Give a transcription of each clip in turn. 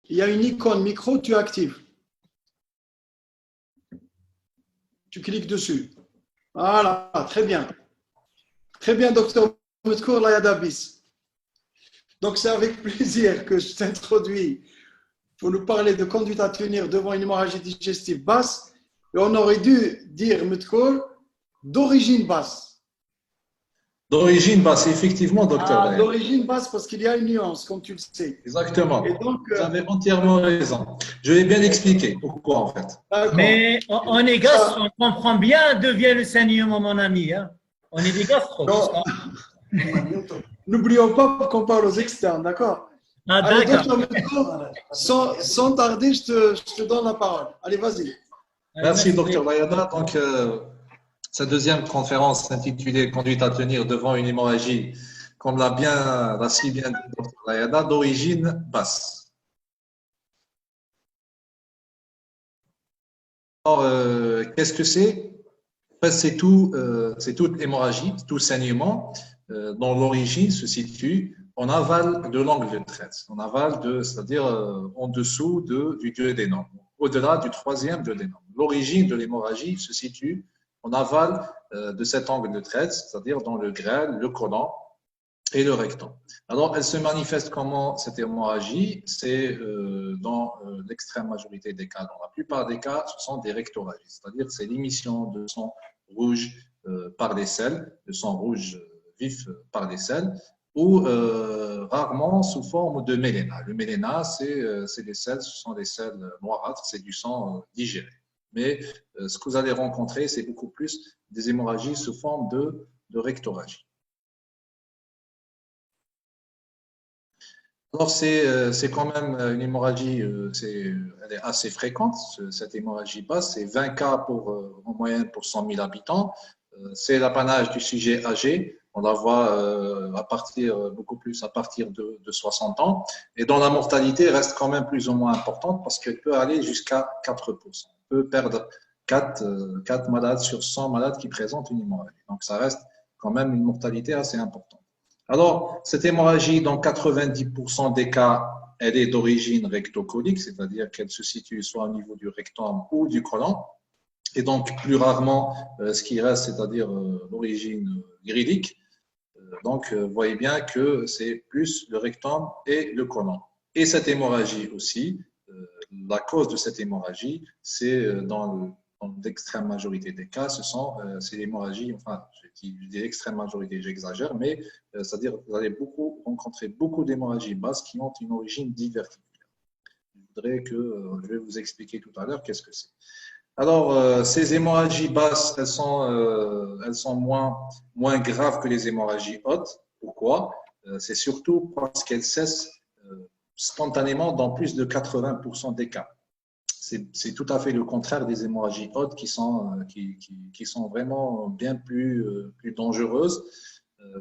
il y a une icône micro, tu actives. Tu cliques dessus. Voilà, très bien. Très bien, docteur Metkour Layadabis. Donc, c'est avec plaisir que je t'introduis pour nous parler de conduite à tenir devant une hémorragie digestive basse. Et on aurait dû dire, Metkour, d'origine basse. D'origine basse, effectivement, docteur. D'origine basse, parce qu'il y a une nuance, comme tu le sais. Exactement. Et donc, vous avez entièrement raison. Je vais bien expliquer pourquoi, en fait. Mais on est gastro, on comprend bien d'où vient le saignement, mon ami. Hein. On est des gastro. N'oublions pas qu'on parle aux externes, d'accord? Ah, d'accord. Sans tarder, je te donne la parole. Allez, vas-y. Merci, docteur Layada. Donc, sa deuxième conférence intitulée « Conduite à tenir devant une hémorragie », comme l'a si bien dit docteur Layada, d'origine basse. Alors, qu'est-ce que c'est? En fait, c'est toute hémorragie, tout saignement dont l'origine se situe en aval de l'angle de traite, en aval c'est-à-dire en dessous du duodénum, au-delà du troisième duodénum. L'origine de l'hémorragie se situe en aval de cet angle de traite, c'est-à-dire dans le grêle, le côlon et le rectum. Alors, elle se manifeste comment cette hémorragie? C'est dans l'extrême majorité des cas, dans la plupart des cas, ce sont des rectorragies, c'est-à-dire c'est l'émission de sang rouge par les selles, de sang rouge vif par les selles, ou rarement sous forme de méléna. Le méléna, c'est des selles, ce sont des selles noirâtres, c'est du sang digéré. Mais ce que vous allez rencontrer, c'est beaucoup plus des hémorragies sous forme de rectorragie. Alors, c'est quand même une hémorragie, elle est assez fréquente, cette hémorragie basse, c'est 20 cas en moyenne pour 100 000 habitants. C'est l'apanage du sujet âgé, on la voit beaucoup plus à partir de 60 ans. Et dont la mortalité reste quand même plus ou moins importante parce qu'elle peut aller jusqu'à 4%. On peut perdre 4 malades sur 100 malades qui présentent une hémorragie. Donc, ça reste quand même une mortalité assez importante. Alors, cette hémorragie, dans 90% des cas, elle est d'origine rectocolique, c'est-à-dire qu'elle se situe soit au niveau du rectum ou du côlon. Et donc, plus rarement, ce qui reste, c'est-à-dire l'origine grylique. Donc, vous voyez bien que c'est plus le rectum et le côlon. Et cette hémorragie aussi, la cause de cette hémorragie, c'est dans l'extrême majorité des cas, c'est l'hémorragie, enfin, je dis l'extrême majorité, j'exagère, mais c'est-à-dire que vous allez rencontrer beaucoup d'hémorragies basses qui ont une origine diverticulaire. Je vais vous expliquer tout à l'heure qu'est-ce que c'est. Alors, ces hémorragies basses, elles sont moins graves que les hémorragies hautes. Pourquoi? C'est surtout parce qu'elles cessent spontanément dans plus de 80% des cas. C'est tout à fait le contraire des hémorragies hautes qui sont vraiment bien plus dangereuses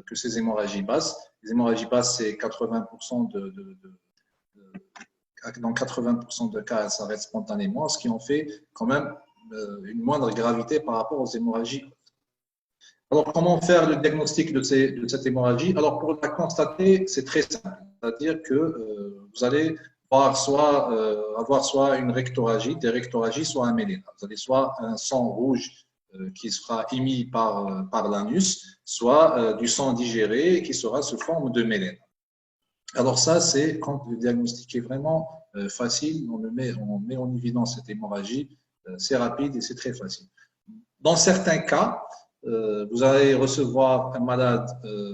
que ces hémorragies basses. Les hémorragies basses, c'est 80% dans 80% de cas, elles s'arrêtent spontanément, ce qui en fait quand même une moindre gravité par rapport aux hémorragies hautes. Alors, comment faire le diagnostic de cette hémorragie? Alors, pour la constater, c'est très simple. C'est-à-dire que vous allez avoir soit une rectorragie, des rectorragies, soit un méléna. Vous avez soit un sang rouge qui sera émis par l'anus, soit du sang digéré qui sera sous forme de méléna. Alors ça, c'est quand le diagnostic est vraiment facile, on met en évidence cette hémorragie, c'est rapide et c'est très facile. Dans certains cas, vous allez recevoir un malade,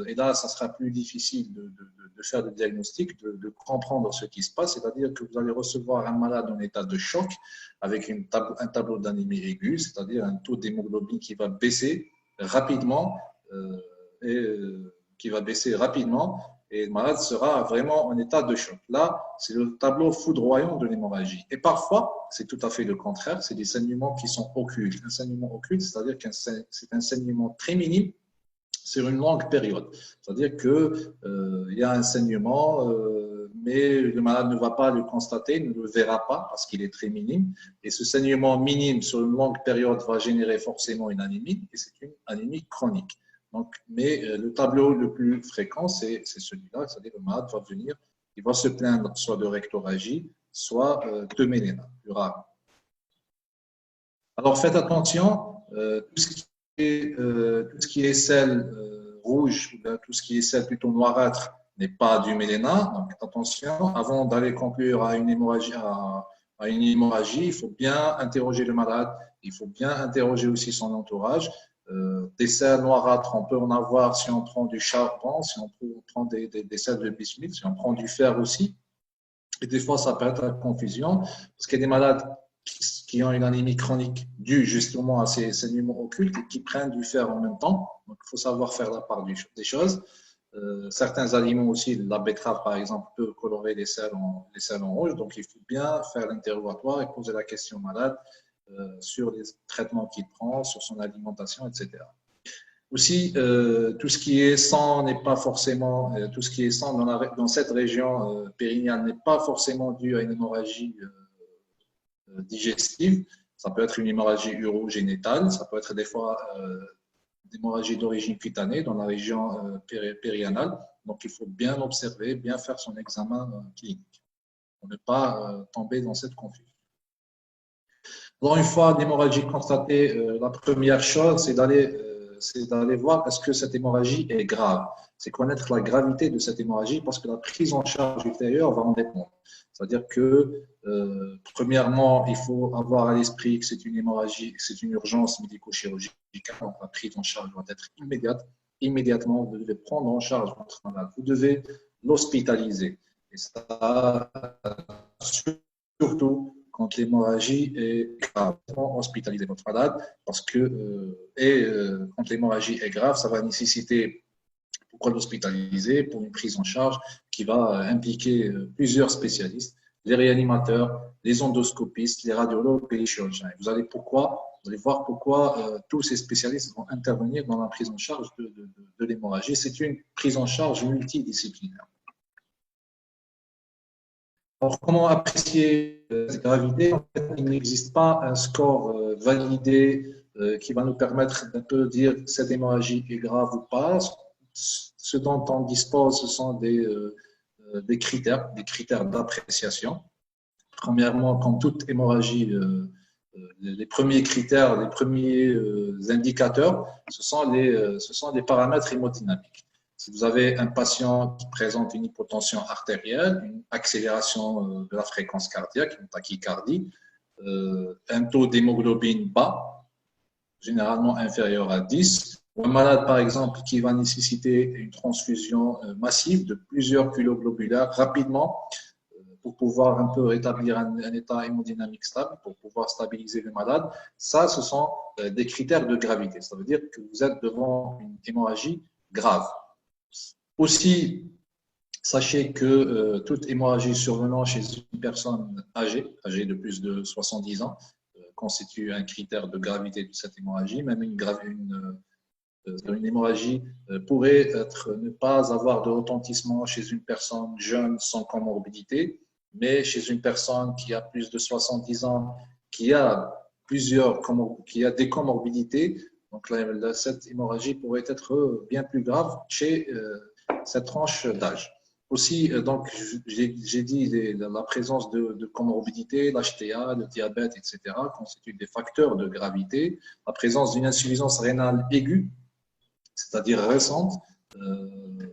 et là, ça sera plus difficile de faire le diagnostic, de comprendre ce qui se passe, c'est-à-dire que vous allez recevoir un malade en état de choc avec un tableau d'anémie aiguë, c'est-à-dire un taux d'hémoglobine qui va baisser rapidement et le malade sera vraiment en état de choc. Là, c'est le tableau foudroyant de l'hémorragie. Et parfois, c'est tout à fait le contraire, c'est des saignements qui sont occultes. Un saignement occulte, c'est-à-dire que c'est un saignement très minime sur une longue période. C'est-à-dire qu'il y a un saignement, mais le malade ne va pas le constater, ne le verra pas parce qu'il est très minime. Et ce saignement minime sur une longue période va générer forcément une anémie, et c'est une anémie chronique. Donc, mais le tableau le plus fréquent, c'est celui-là, c'est-à-dire que le malade va venir, il va se plaindre soit de rectorragie, soit de méléna, plus rare. Alors faites attention, tout ce qui est sel rouge, ou tout ce qui est sel plutôt noirâtre n'est pas du méléna. Donc attention, avant d'aller conclure à une hémorragie, il faut bien interroger le malade, il faut bien interroger aussi son entourage. Des sels noirâtres, on peut en avoir si on prend du charbon, si on prend des sels de bismuth, si on prend du fer aussi. Et des fois, ça peut être une confusion, parce qu'il y a des malades qui ont une anémie chronique due justement à ces saignements occultes et qui prennent du fer en même temps. Donc, il faut savoir faire la part des choses. Certains aliments aussi, la betterave par exemple, peut colorer les selles en rouge. Donc, il faut bien faire l'interrogatoire et poser la question au malade sur les traitements qu'il prend, sur son alimentation, etc. Aussi, tout ce qui est sang n'est pas forcément, tout ce qui est sang dans cette région périnéale n'est pas forcément dû à une hémorragie digestive. Ça peut être une hémorragie urogénitale, ça peut être des fois une hémorragie d'origine cutanée dans la région périanale. Donc, il faut bien observer, bien faire son examen clinique pour ne pas tomber dans cette confusion. Alors, une fois l'hémorragie constatée, la première chose, c'est d'aller voir est-ce que cette hémorragie est grave. C'est connaître la gravité de cette hémorragie parce que la prise en charge ultérieure va en dépendre. C'est-à-dire que, premièrement, il faut avoir à l'esprit que c'est une hémorragie, que c'est une urgence médico-chirurgicale. Donc, la prise en charge doit être immédiate. Immédiatement, vous devez prendre en charge votre malade. Vous devez l'hospitaliser. Et ça, surtout quand l'hémorragie est grave. Hospitaliser votre malade parce que, quand l'hémorragie est grave, ça va nécessiter, pourquoi l'hospitaliser? Pour une prise en charge qui va impliquer plusieurs spécialistes, les réanimateurs, les endoscopistes, les radiologues et les chirurgiens. Vous allez voir pourquoi tous ces spécialistes vont intervenir dans la prise en charge de l'hémorragie. C'est une prise en charge multidisciplinaire. Alors, comment apprécier cette gravité? En fait, il n'existe pas un score validé qui va nous permettre d'un peu dire cette hémorragie est grave ou pas. Ce dont on dispose, ce sont des critères d'appréciation. Premièrement, comme toute hémorragie, les premiers critères, les premiers indicateurs, ce sont les paramètres hémodynamiques. Si vous avez un patient qui présente une hypotension artérielle, une accélération de la fréquence cardiaque, une tachycardie, un taux d'hémoglobine bas, généralement inférieur à 10, ou un malade, par exemple, qui va nécessiter une transfusion massive de plusieurs kiloglobulaires rapidement pour pouvoir un peu rétablir un état hémodynamique stable, pour pouvoir stabiliser le malade, ça, ce sont des critères de gravité. Ça veut dire que vous êtes devant une hémorragie grave. Aussi, sachez que toute hémorragie survenant chez une personne âgée de plus de 70 ans, constitue un critère de gravité de cette hémorragie. Même une hémorragie pourrait ne pas avoir de retentissement chez une personne jeune sans comorbidité, mais chez une personne qui a plus de 70 ans, qui a des comorbidités, donc cette hémorragie pourrait être bien plus grave chez cette tranche d'âge. Aussi, donc, j'ai dit la présence de comorbidités, l'HTA, le diabète, etc., constituent des facteurs de gravité. La présence d'une insuffisance rénale aiguë, c'est-à-dire récente,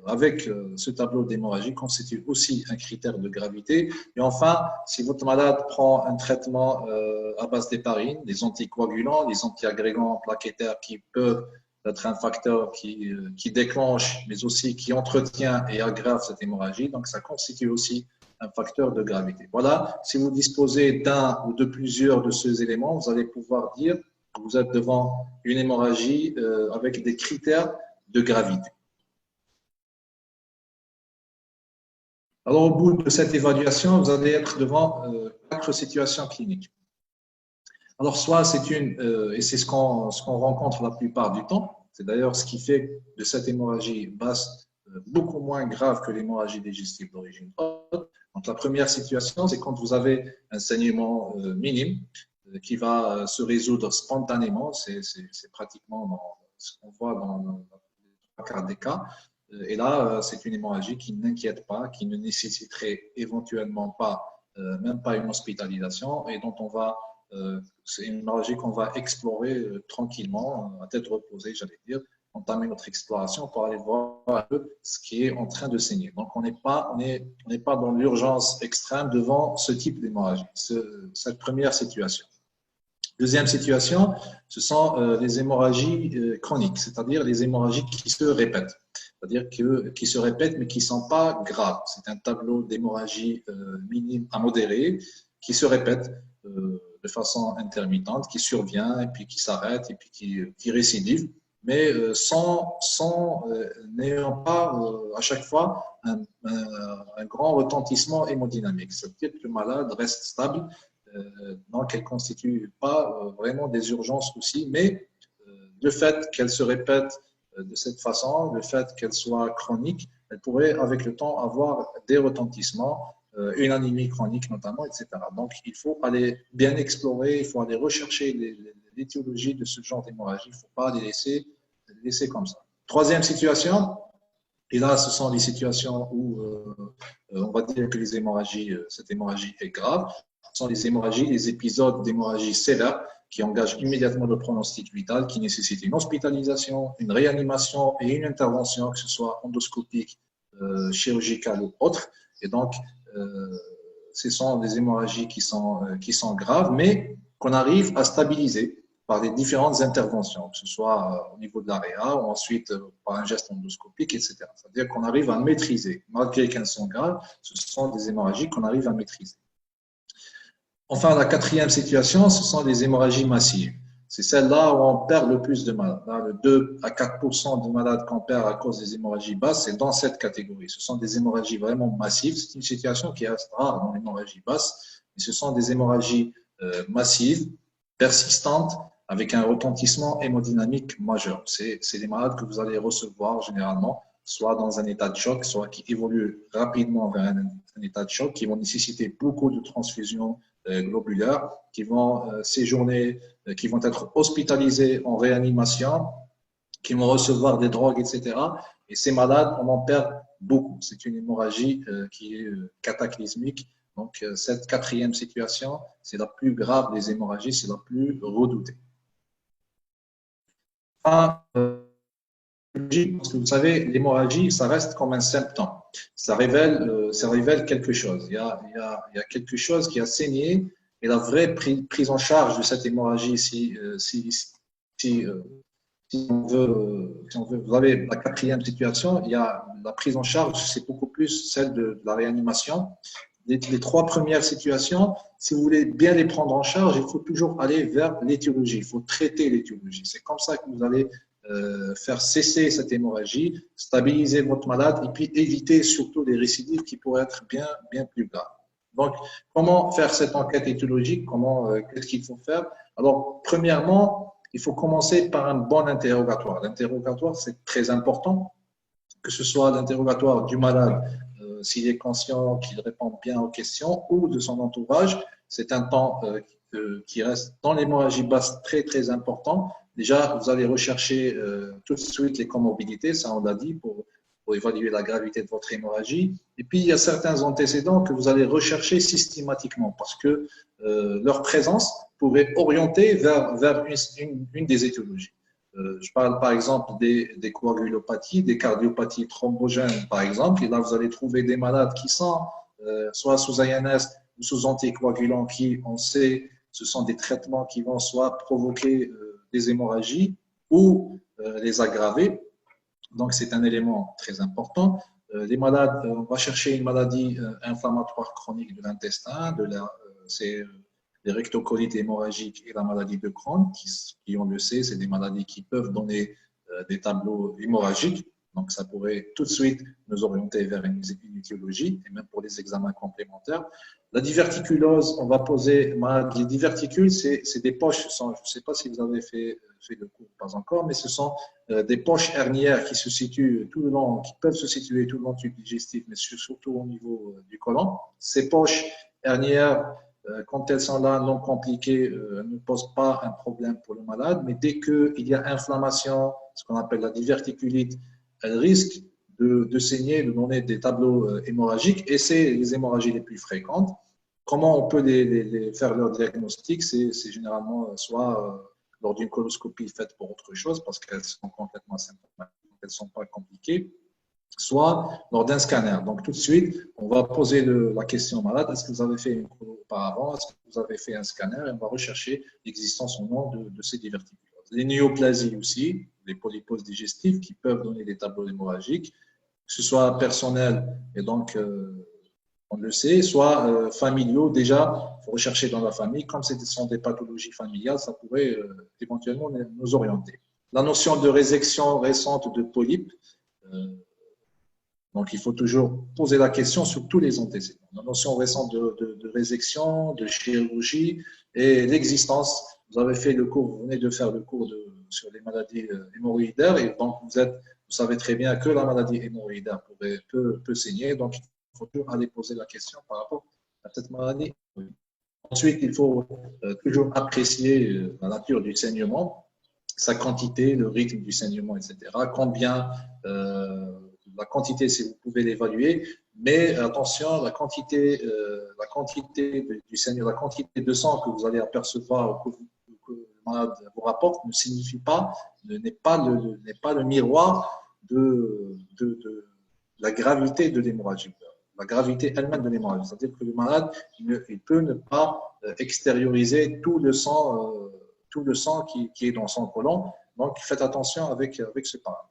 avec ce tableau d'hémorragie constitue aussi un critère de gravité. Et enfin, si votre malade prend un traitement à base d'héparine, des anticoagulants, des antiagrégants plaquettaires qui peuvent être un facteur qui déclenche, mais aussi qui entretient et aggrave cette hémorragie. Donc, ça constitue aussi un facteur de gravité. Voilà, si vous disposez d'un ou de plusieurs de ces éléments, vous allez pouvoir dire que vous êtes devant une hémorragie avec des critères de gravité. Alors, au bout de cette évaluation, vous allez être devant 4 situations cliniques. Alors, soit c'est et c'est ce qu'on rencontre la plupart du temps, c'est d'ailleurs ce qui fait de cette hémorragie basse beaucoup moins grave que l'hémorragie digestive d'origine haute. Donc, la première situation, c'est quand vous avez un saignement minime qui va se résoudre spontanément, c'est pratiquement ce qu'on voit dans les 3 quarts des cas. Et là, c'est une hémorragie qui n'inquiète pas, qui ne nécessiterait éventuellement pas même pas une hospitalisation, et dont c'est une hémorragie qu'on va explorer tranquillement, à tête reposée, j'allais dire, entamer notre exploration pour aller voir un peu ce qui est en train de saigner. Donc, on n'est pas dans l'urgence extrême devant ce type d'hémorragie, cette première situation. Deuxième situation, ce sont les hémorragies chroniques, c'est-à-dire les hémorragies qui se répètent. C'est-à-dire qui se répètent mais qui ne sont pas graves. C'est un tableau d'hémorragie minime à modérée qui se répète de façon intermittente, qui survient et puis qui s'arrête et puis qui récidive, mais n'ayant pas à chaque fois un grand retentissement hémodynamique. C'est-à-dire que le malade reste stable, donc elle ne constitue pas vraiment des urgences aussi, mais le fait qu'elle se répète de cette façon, le fait qu'elle soit chronique, elle pourrait avec le temps avoir des retentissements, une anémie chronique notamment, etc. Donc il faut aller bien explorer, il faut aller rechercher l'étiologie de ce genre d'hémorragie, il ne faut pas les laisser comme ça. Troisième situation, et là ce sont les situations où on va dire que cette hémorragie est grave. Ce sont les hémorragies, les épisodes d'hémorragie sévère qui engagent immédiatement le pronostic vital, qui nécessitent une hospitalisation, une réanimation et une intervention, que ce soit endoscopique, chirurgicale ou autre. Et donc, ce sont des hémorragies qui sont graves, mais qu'on arrive à stabiliser par les différentes interventions, que ce soit au niveau de l'AREA ou ensuite par un geste endoscopique, etc. C'est-à-dire qu'on arrive à maîtriser. Malgré qu'elles sont graves, ce sont des hémorragies qu'on arrive à maîtriser. Enfin, la quatrième situation, ce sont les hémorragies massives. C'est celle-là où on perd le plus de malades. Là, le 2 à 4% de malades qu'on perd à cause des hémorragies basses, c'est dans cette catégorie. Ce sont des hémorragies vraiment massives. C'est une situation qui reste rare dans l'hémorragie basse, mais ce sont des hémorragies massives, persistantes, avec un retentissement hémodynamique majeur. C'est des malades que vous allez recevoir généralement, soit dans un état de choc, soit qui évoluent rapidement vers un état de choc, qui vont nécessiter beaucoup de transfusions globulaires, qui vont séjourner, qui vont être hospitalisés en réanimation, qui vont recevoir des drogues, etc. Et ces malades, on en perd beaucoup. C'est une hémorragie qui est cataclysmique. Donc, cette quatrième situation, c'est la plus grave des hémorragies, c'est la plus redoutée. Enfin, parce que vous savez, l'hémorragie, ça reste comme un symptôme. Ça révèle quelque chose. Il y a quelque chose qui a saigné et la vraie prise en charge de cette hémorragie, si on veut, vous avez la quatrième situation, il y a la prise en charge, c'est beaucoup plus celle de la réanimation. Les trois premières situations, si vous voulez bien les prendre en charge, il faut toujours aller vers l'étiologie, il faut traiter l'étiologie. C'est comme ça que vous allez faire cesser cette hémorragie, stabiliser votre malade et puis éviter surtout les récidives qui pourraient être bien plus graves. Donc, comment faire cette enquête étiologique? Qu'est-ce qu'il faut faire? Alors, premièrement, il faut commencer par un bon interrogatoire. L'interrogatoire, c'est très important, que ce soit l'interrogatoire du malade, s'il est conscient qu'il répond bien aux questions, ou de son entourage. C'est un temps qui reste dans l'hémorragie basse très, très important. Déjà, vous allez rechercher tout de suite les comorbidités, ça on l'a dit, pour évaluer la gravité de votre hémorragie. Et puis, il y a certains antécédents que vous allez rechercher systématiquement parce que leur présence pourrait orienter vers une des étiologies. Je parle par exemple des coagulopathies, des cardiopathies thrombogènes par exemple. Et là, vous allez trouver des malades qui sont soit sous ANS ou sous anticoagulants qui, on sait, ce sont des traitements qui vont soit provoquer des hémorragies ou les aggraver. Donc, c'est un élément très important. Les malades, on va chercher une maladie inflammatoire chronique de l'intestin, c'est les rectocolites hémorragiques et la maladie de Crohn, qui on le sait, c'est des maladies qui peuvent donner des tableaux hémorragiques. Donc, ça pourrait tout de suite nous orienter vers une étiologie, et même pour les examens complémentaires. La diverticulose, on va poser, les diverticules, c'est des poches, je ne sais pas si vous avez fait le cours, pas encore, mais ce sont des poches hernières qui se situent tout le long, qui peuvent se situer tout le long du digestif, mais surtout au niveau du côlon. Ces poches hernières, quand elles sont là, non compliquées, ne posent pas un problème pour le malade, mais dès qu'il y a inflammation, ce qu'on appelle la diverticulite, elles risquent de saigner, de donner des tableaux hémorragiques, et c'est les hémorragies les plus fréquentes. comment on peut faire leur diagnostic? C'est généralement soit lors d'une coloscopie faite pour autre chose, parce qu'elles sont complètement symptomatiques, elles ne sont pas compliquées, soit lors d'un scanner. Donc, tout de suite, on va poser la question au malade, est-ce que vous avez fait une colo auparavant? Est-ce que vous avez fait un scanner? Et on va rechercher l'existence ou non de ces diverticuloses. Les néoplasies aussi, les polyposes digestives qui peuvent donner des tableaux hémorragiques, que ce soit personnel et donc on le sait, soit familiaux. Déjà, il faut rechercher dans la famille. Comme ce sont des pathologies familiales, ça pourrait éventuellement nous orienter. La notion de résection récente de polypes, donc il faut toujours poser la question sur tous les antécédents. La notion récente de résection, de chirurgie et l'existence. Vous avez fait le cours, vous venez de faire le cours sur les maladies hémorroïdaires et donc vous savez très bien que la maladie hémorroïdaire peut saigner. Donc, il faut toujours aller poser la question par rapport à cette maladie. Ensuite, il faut toujours apprécier la nature du saignement, sa quantité, le rythme du saignement, etc. Combien, la quantité, si vous pouvez l'évaluer, mais attention, la quantité du saignement, la quantité de sang que vous allez apercevoir ou que le malade vous rapporte ne signifie pas, n'est pas le miroir de la gravité de l'hémorragie. La gravité elle-même de l'hémorragie. C'est-à-dire que le malade, il peut ne pas extérioriser tout le sang qui est dans son côlon. Donc, faites attention avec ce paramètre.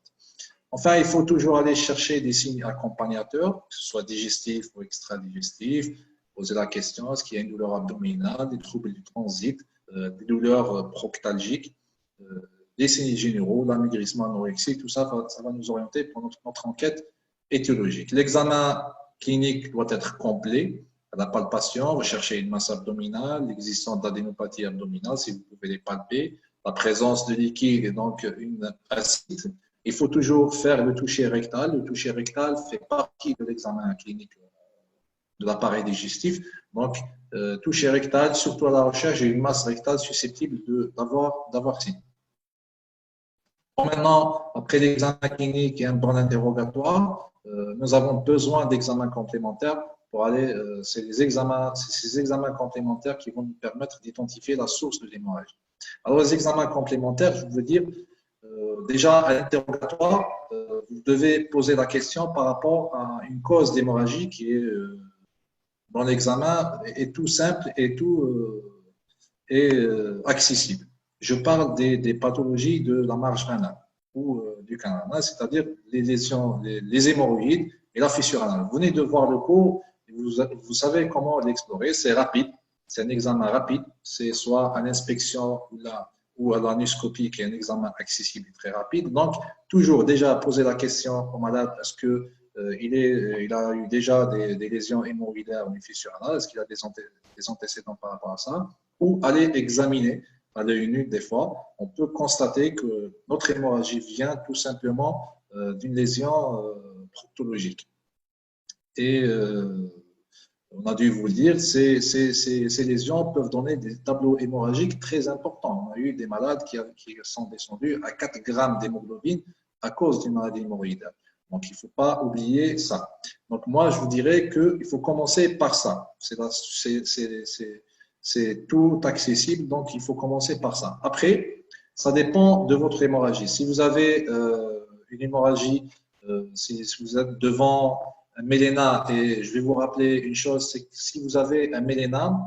Enfin, il faut toujours aller chercher des signes accompagnateurs, que ce soit digestifs ou extra-digestifs. Poser la question, est-ce qu'il y a une douleur abdominale, des troubles du transit, des douleurs proctalgiques, des signes généraux, l'amaigrissement, l'anorexie, tout ça, ça va nous orienter pour notre enquête étiologique. L'examen clinique doit être complet. À la palpation, rechercher une masse abdominale, l'existence d'adénopathie abdominale, si vous pouvez les palper, la présence de liquide et donc une acide. Il faut toujours faire le toucher rectal. Le toucher rectal fait partie de l'examen clinique de l'appareil digestif. Donc, toucher rectal, surtout à la recherche, une masse rectale susceptible d'avoir signe. Maintenant, après l'examen clinique et un bon interrogatoire, nous avons besoin d'examens complémentaires pour aller, c'est ces examens complémentaires qui vont nous permettre d'identifier la source de l'hémorragie. Alors, les examens complémentaires, je veux dire, déjà à l'interrogatoire, vous devez poser la question par rapport à une cause d'hémorragie qui est dans l'examen est tout simple et tout accessible. Je parle des pathologies de la marge anale ou du canal anal, c'est-à-dire les lésions, les hémorroïdes et la fissure anale. Vous venez de voir le cours, et vous savez comment l'explorer. C'est rapide, c'est un examen rapide. C'est soit à l'inspection ou à l'anoscopie, qui est un examen accessible et très rapide. Donc, toujours déjà poser la question au malade, est-ce que il a eu déjà des lésions hémorroïdaires ou une fissure anale, est-ce qu'il a des antécédents par rapport à ça, ou aller examiner à l'œil nu des fois, on peut constater que notre hémorragie vient tout simplement d'une lésion proctologique. Et on a dû vous le dire, ces lésions peuvent donner des tableaux hémorragiques très importants. On a eu des malades qui sont descendus à 4 grammes d'hémoglobine à cause d'une maladie hémorroïdaire. Donc, il ne faut pas oublier ça. Donc, moi, je vous dirais qu'il faut commencer par ça. C'est tout accessible, donc il faut commencer par ça. Après, ça dépend de votre hémorragie. Si vous avez une hémorragie, si vous êtes devant un méléna, et je vais vous rappeler une chose, c'est que si vous avez un méléna,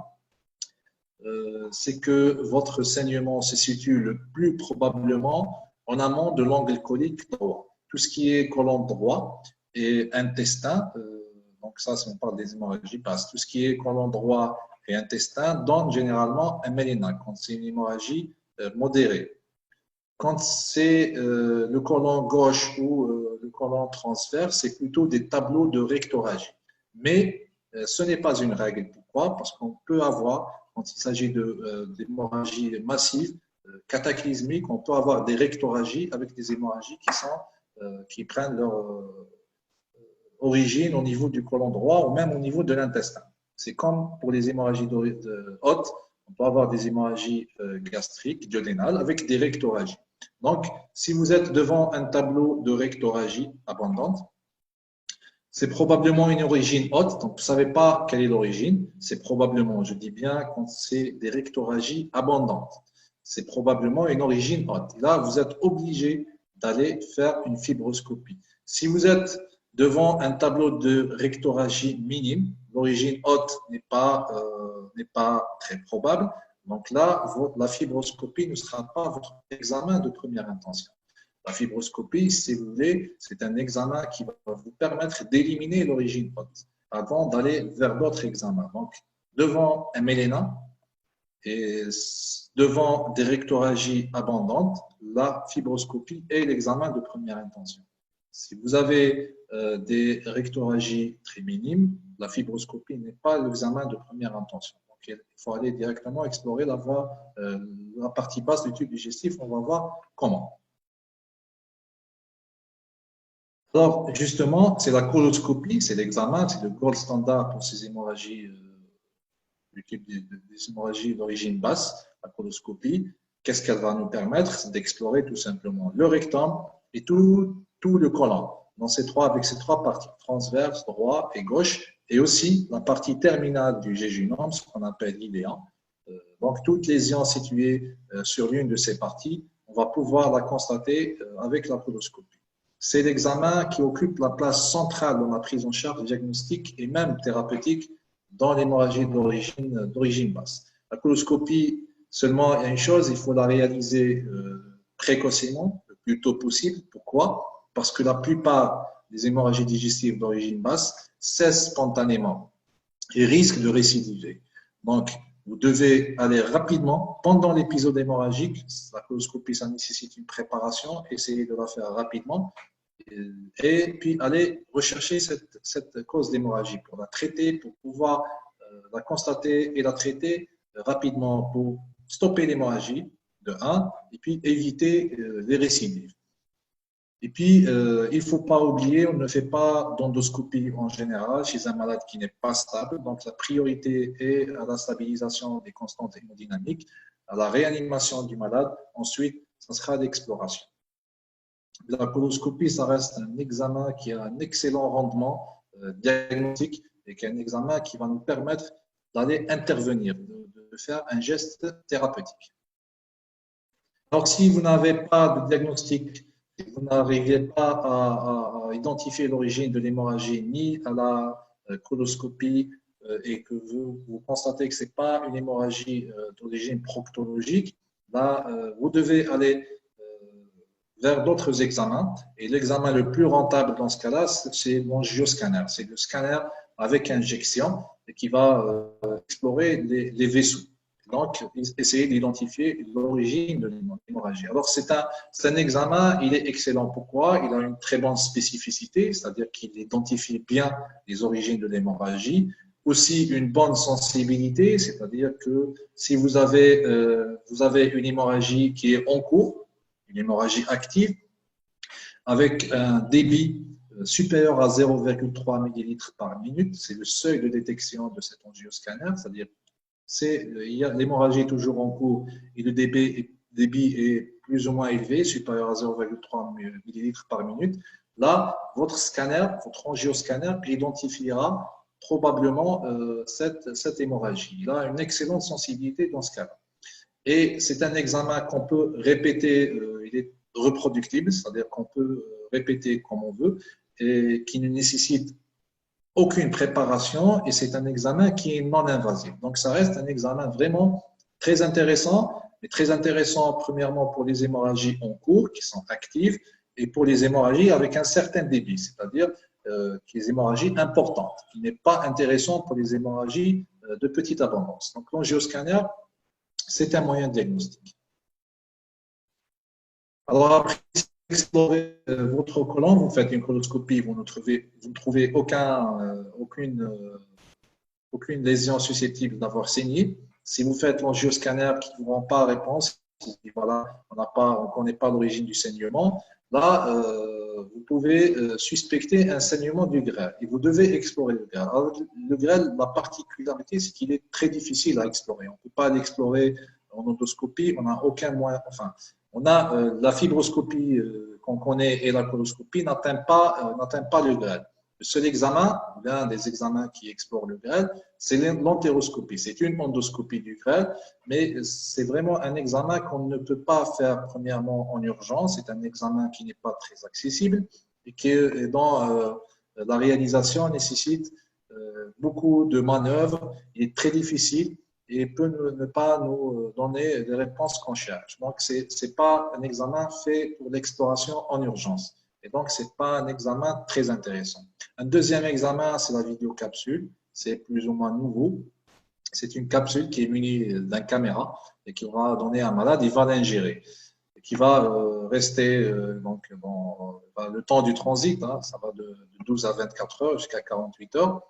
c'est que votre saignement se situe le plus probablement en amont de l'angle colique droit. Tout ce qui est côlon droit et intestin, donc ça, si on parle des hémorragies basses, tout ce qui est côlon droit et intestin donne généralement un méléna quand c'est une hémorragie modérée. Quand c'est le côlon gauche ou le côlon transverse, c'est plutôt des tableaux de rectorragie. Mais ce n'est pas une règle. Pourquoi? Parce qu'on peut avoir, quand il s'agit d'hémorragie massive, cataclysmique, on peut avoir des rectorragies avec des hémorragies qui prennent leur origine au niveau du côlon droit ou même au niveau de l'intestin. C'est comme pour les hémorragies hautes, on peut avoir des hémorragies gastriques, duodénales, avec des rectorragies. Donc, si vous êtes devant un tableau de rectorragie abondante, C'est probablement une origine haute, donc vous ne savez pas quelle est l'origine. C'est probablement, je dis bien, quand c'est des rectorragies abondantes. C'est probablement une origine haute. Là, vous êtes obligé d'aller faire une fibroscopie. Si vous êtes devant un tableau de rectorragie minime, l'origine haute n'est pas très probable. Donc là, la fibroscopie ne sera pas votre examen de première intention. La fibroscopie, si vous voulez, c'est un examen qui va vous permettre d'éliminer l'origine haute avant d'aller vers d'autres examens. Donc, devant un méléna et devant des rectorragies abondantes, la fibroscopie est l'examen de première intention. Si vous avez des rectorragies très minimes, la fibroscopie n'est pas l'examen de première intention. Donc, il faut aller directement explorer la partie basse du tube digestif. On va voir comment. Alors, justement, c'est la coloscopie, c'est l'examen, c'est le gold standard pour ces hémorragies, du type des hémorragies d'origine basse, la coloscopie. Qu'est-ce qu'elle va nous permettre? C'est d'explorer tout simplement le rectum et tout le côlon, avec ces trois parties, transverse, droit et gauche, et aussi la partie terminale du jéjunum, ce qu'on appelle l'iléon. Donc, toute lésion située sur l'une de ces parties, on va pouvoir la constater avec la coloscopie. C'est l'examen qui occupe la place centrale dans la prise en charge diagnostique et même thérapeutique dans l'hémorragie d'origine basse. La coloscopie, seulement, il y a une chose, il faut la réaliser précocement, le plus tôt possible. Pourquoi? Parce que la plupart des hémorragies digestives d'origine basse cessent spontanément et risquent de récidiver. Donc, vous devez aller rapidement, pendant l'épisode hémorragique, la coloscopie, ça nécessite une préparation, essayez de la faire rapidement, et puis aller rechercher cette cause d'hémorragie pour la traiter, pour pouvoir la constater et la traiter rapidement pour stopper l'hémorragie, de 1, et puis éviter les récidives. Et puis, il ne faut pas oublier, on ne fait pas d'endoscopie en général chez un malade qui n'est pas stable. Donc, la priorité est à la stabilisation des constantes hémodynamiques, à la réanimation du malade. Ensuite, ce sera l'exploration. La coloscopie, ça reste un examen qui a un excellent rendement diagnostique et qui est un examen qui va nous permettre d'aller intervenir, de faire un geste thérapeutique. Donc, si vous n'avez pas de diagnostic, si vous n'arrivez pas à identifier l'origine de l'hémorragie ni à la coloscopie et que vous constatez que ce n'est pas une hémorragie d'origine proctologique, là, vous devez aller vers d'autres examens. Et l'examen le plus rentable dans ce cas-là, c'est l'angioscanner. C'est le scanner avec injection et qui va explorer les vaisseaux. Donc, essayer d'identifier l'origine de l'hémorragie. Alors, c'est un examen, il est excellent. Pourquoi? Il a une très bonne spécificité, c'est-à-dire qu'il identifie bien les origines de l'hémorragie. Aussi, une bonne sensibilité, c'est-à-dire que si vous avez une hémorragie qui est en cours, une hémorragie active, avec un débit supérieur à 0,3 ml par minute, c'est le seuil de détection de cet angioscanner, c'est-à-dire l'hémorragie est toujours en cours et le débit est plus ou moins élevé, supérieur à 0,3 ml par minute. Là, votre scanner, votre angioscanner identifiera probablement cette hémorragie. Il a une excellente sensibilité dans ce cas-là. Et c'est un examen qu'on peut répéter, il est reproductible, c'est-à-dire qu'on peut répéter comme on veut et qui ne nécessite aucune préparation et c'est un examen qui est non invasif. Donc, ça reste un examen vraiment très intéressant, mais très intéressant premièrement pour les hémorragies en cours qui sont actives et pour les hémorragies avec un certain débit, c'est-à-dire les hémorragies importantes, qui n'est pas intéressant pour les hémorragies de petite abondance. Donc, l'angioscanner, c'est un moyen de diagnostic. Alors, après explorer votre côlon, vous faites une coloscopie, vous ne trouvez aucune lésion susceptible d'avoir saigné. Si vous faites l'angioscanner qui ne vous rend pas réponse, voilà, on ne connaît pas l'origine du saignement, là, vous pouvez suspecter un saignement du grêle et vous devez explorer le grêle. Alors, le grêle, la particularité, c'est qu'il est très difficile à explorer. On ne peut pas l'explorer en endoscopie, on n'a aucun moyen, enfin, on a la fibroscopie qu'on connaît et la coloscopie n'atteint pas le grêle. Le seul examen, l'un des examens qui explore le grêle, c'est l'entéroscopie. C'est une endoscopie du grêle, mais c'est vraiment un examen qu'on ne peut pas faire premièrement en urgence. C'est un examen qui n'est pas très accessible et dont la réalisation nécessite beaucoup de manœuvres. Il est très difficile et peut ne pas nous donner des réponses qu'on cherche. Donc, ce n'est pas un examen fait pour l'exploration en urgence. Et donc, ce n'est pas un examen très intéressant. Un deuxième examen, c'est la vidéocapsule. C'est plus ou moins nouveau. C'est une capsule qui est munie d'une caméra et qui va donner à un malade, il va l'ingérer. Qui va rester donc, le temps du transit, hein, ça va de 12 à 24 heures jusqu'à 48 heures.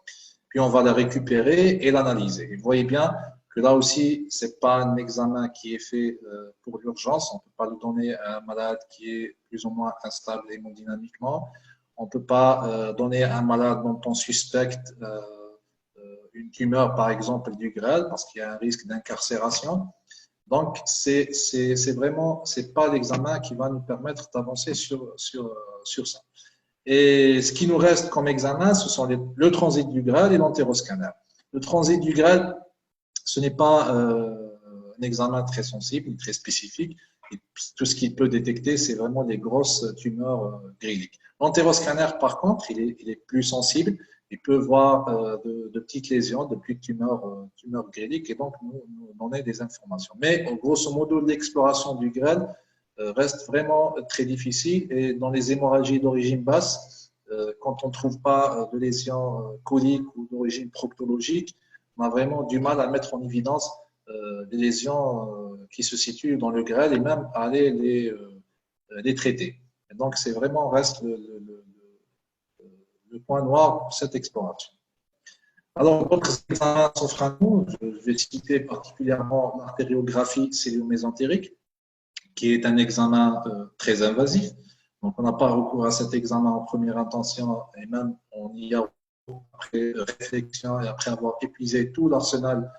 Puis on va la récupérer et l'analyser. Vous voyez bien que là aussi, ce n'est pas un examen qui est fait pour l'urgence. On ne peut pas le donner à un malade qui est plus ou moins instable hémodynamiquement. On ne peut pas donner à un malade dont on suspecte une tumeur, par exemple, du grêle, parce qu'il y a un risque d'incarcération. Donc, c'est pas l'examen qui va nous permettre d'avancer sur ça. Et ce qui nous reste comme examen, ce sont le transit du grêle et l'entéroscanner. Le transit du grêle, ce n'est pas un examen très sensible ni très spécifique. Et tout ce qu'il peut détecter, c'est vraiment des grosses tumeurs gréliques. L'entéroscanner, par contre, il est plus sensible. Il peut voir de petites lésions, de petites tumeurs gréliques et donc nous donner des informations. Mais grosso modo, l'exploration du grêle reste vraiment très difficile et dans les hémorragies d'origine basse, quand on ne trouve pas de lésions coliques ou d'origine proctologique, on a vraiment du mal à mettre en évidence des lésions qui se situent dans le grêle et même à aller les traiter. Et donc, c'est vraiment reste le point noir pour cette exploration. Alors, d'autres examens s'offrent à nous. Je vais citer particulièrement l'artériographie cellulomésentérique, qui est un examen très invasif. Donc, on n'a pas recours à cet examen en première intention et même on y a après réflexion et après avoir épuisé tout l'arsenal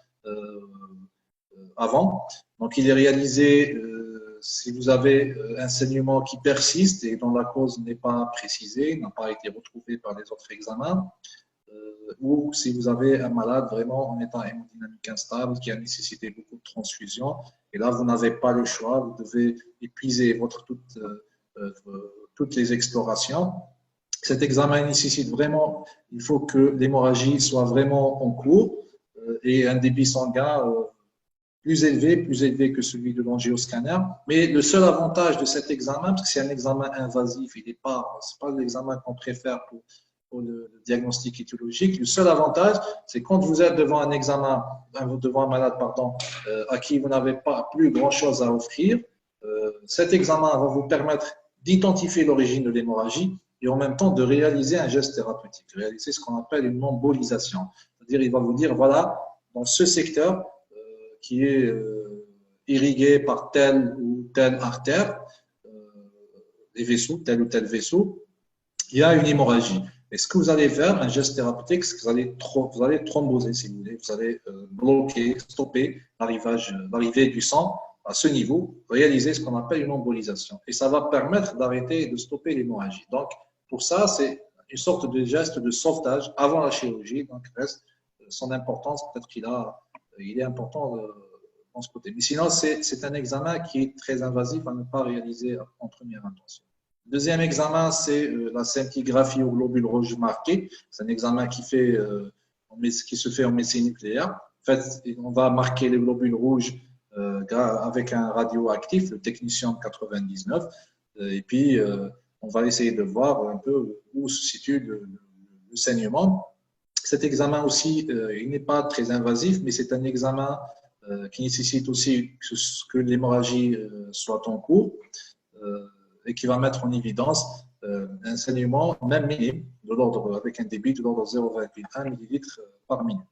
avant. Donc, il est réalisé si vous avez un saignement qui persiste et dont la cause n'est pas précisée, n'a pas été retrouvée par les autres examens, ou si vous avez un malade vraiment en état hémodynamique instable qui a nécessité beaucoup de transfusions, et là, vous n'avez pas le choix, vous devez épuiser toutes les explorations. Cet examen nécessite vraiment, il faut que l'hémorragie soit vraiment en cours et un débit sanguin plus élevé que celui de l'angioscanner. Mais le seul avantage de cet examen, parce que c'est un examen invasif, ce n'est pas l'examen qu'on préfère pour le diagnostic étiologique. Le seul avantage, c'est quand vous êtes devant un malade à qui vous n'avez pas plus grand-chose à offrir, cet examen va vous permettre d'identifier l'origine de l'hémorragie et en même temps de réaliser un geste thérapeutique, réaliser ce qu'on appelle une embolisation. C'est-à-dire, il va vous dire, voilà, dans ce secteur qui est irrigué par telle ou telle artère, des vaisseaux, tel ou tel vaisseau, il y a une hémorragie. Et ce que vous allez faire, un geste thérapeutique, c'est que vous allez thromboser, si vous voulez. Vous allez bloquer, stopper l'arrivée du sang à ce niveau, réaliser ce qu'on appelle une embolisation. Et ça va permettre d'arrêter et de stopper l'hémorragie. Donc, pour ça, c'est une sorte de geste de sauvetage avant la chirurgie. Donc, reste son importance, peut-être il est important dans ce côté. Mais sinon, c'est un examen qui est très invasif à ne pas réaliser en première intention. Deuxième examen, c'est la scintigraphie au globule rouge marqué. C'est un examen qui se fait en médecine nucléaire. En fait, on va marquer les globules rouges avec un radioactif, le technetium 99, et puis on va essayer de voir un peu où se situe le saignement. Cet examen aussi, il n'est pas très invasif, mais c'est un examen qui nécessite aussi que l'hémorragie soit en cours et qui va mettre en évidence un saignement même minime, avec un débit de l'ordre de 0,1 ml par minute.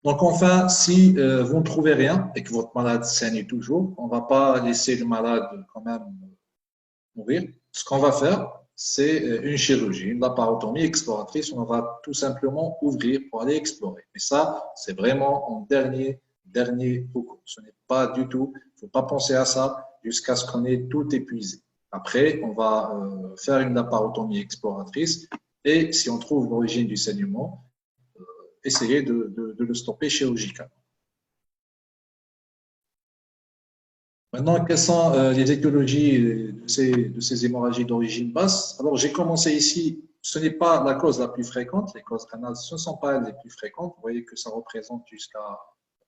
Donc enfin, si vous ne trouvez rien et que votre malade saigne toujours, on ne va pas laisser le malade quand même mourir. Ce qu'on va faire, c'est une chirurgie, une laparotomie exploratrice. On va tout simplement ouvrir pour aller explorer. Et ça, c'est vraiment en dernier recours. Ce n'est pas du tout, il ne faut pas penser à ça jusqu'à ce qu'on ait tout épuisé. Après, on va faire une laparotomie exploratrice Et si on trouve l'origine du saignement, essayer de le stopper chirurgicalement. Maintenant, quelles sont les étiologies de ces hémorragies d'origine basse? Alors, j'ai commencé ici, ce n'est pas la cause la plus fréquente, les causes rénales, ce ne sont pas les plus fréquentes. Vous voyez que ça représente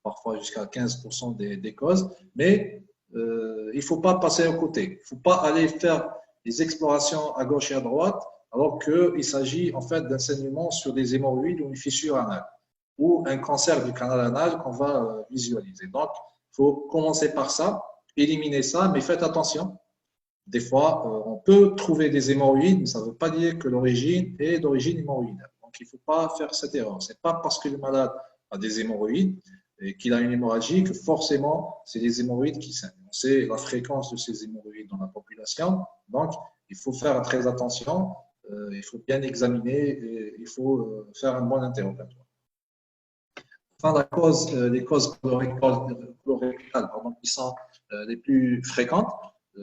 parfois jusqu'à 15% des causes, mais il ne faut pas passer à côté. Il ne faut pas aller faire des explorations à gauche et à droite, alors qu'il s'agit en fait d'un saignement sur des hémorroïdes ou une fissure anale, ou un cancer du canal anal qu'on va visualiser. Donc, il faut commencer par ça. Éliminer ça, mais faites attention. Des fois, on peut trouver des hémorroïdes, mais ça ne veut pas dire que l'origine est d'origine hémorroïdaire. Donc, il ne faut pas faire cette erreur. Ce n'est pas parce que le malade a des hémorroïdes et qu'il a une hémorragie que forcément, c'est des hémorroïdes qui saignent. On sait la fréquence de ces hémorroïdes dans la population. Donc, il faut faire très attention. Il faut bien examiner et il faut faire un bon interrogatoire. Enfin, les causes colorectales qui sont les plus fréquentes.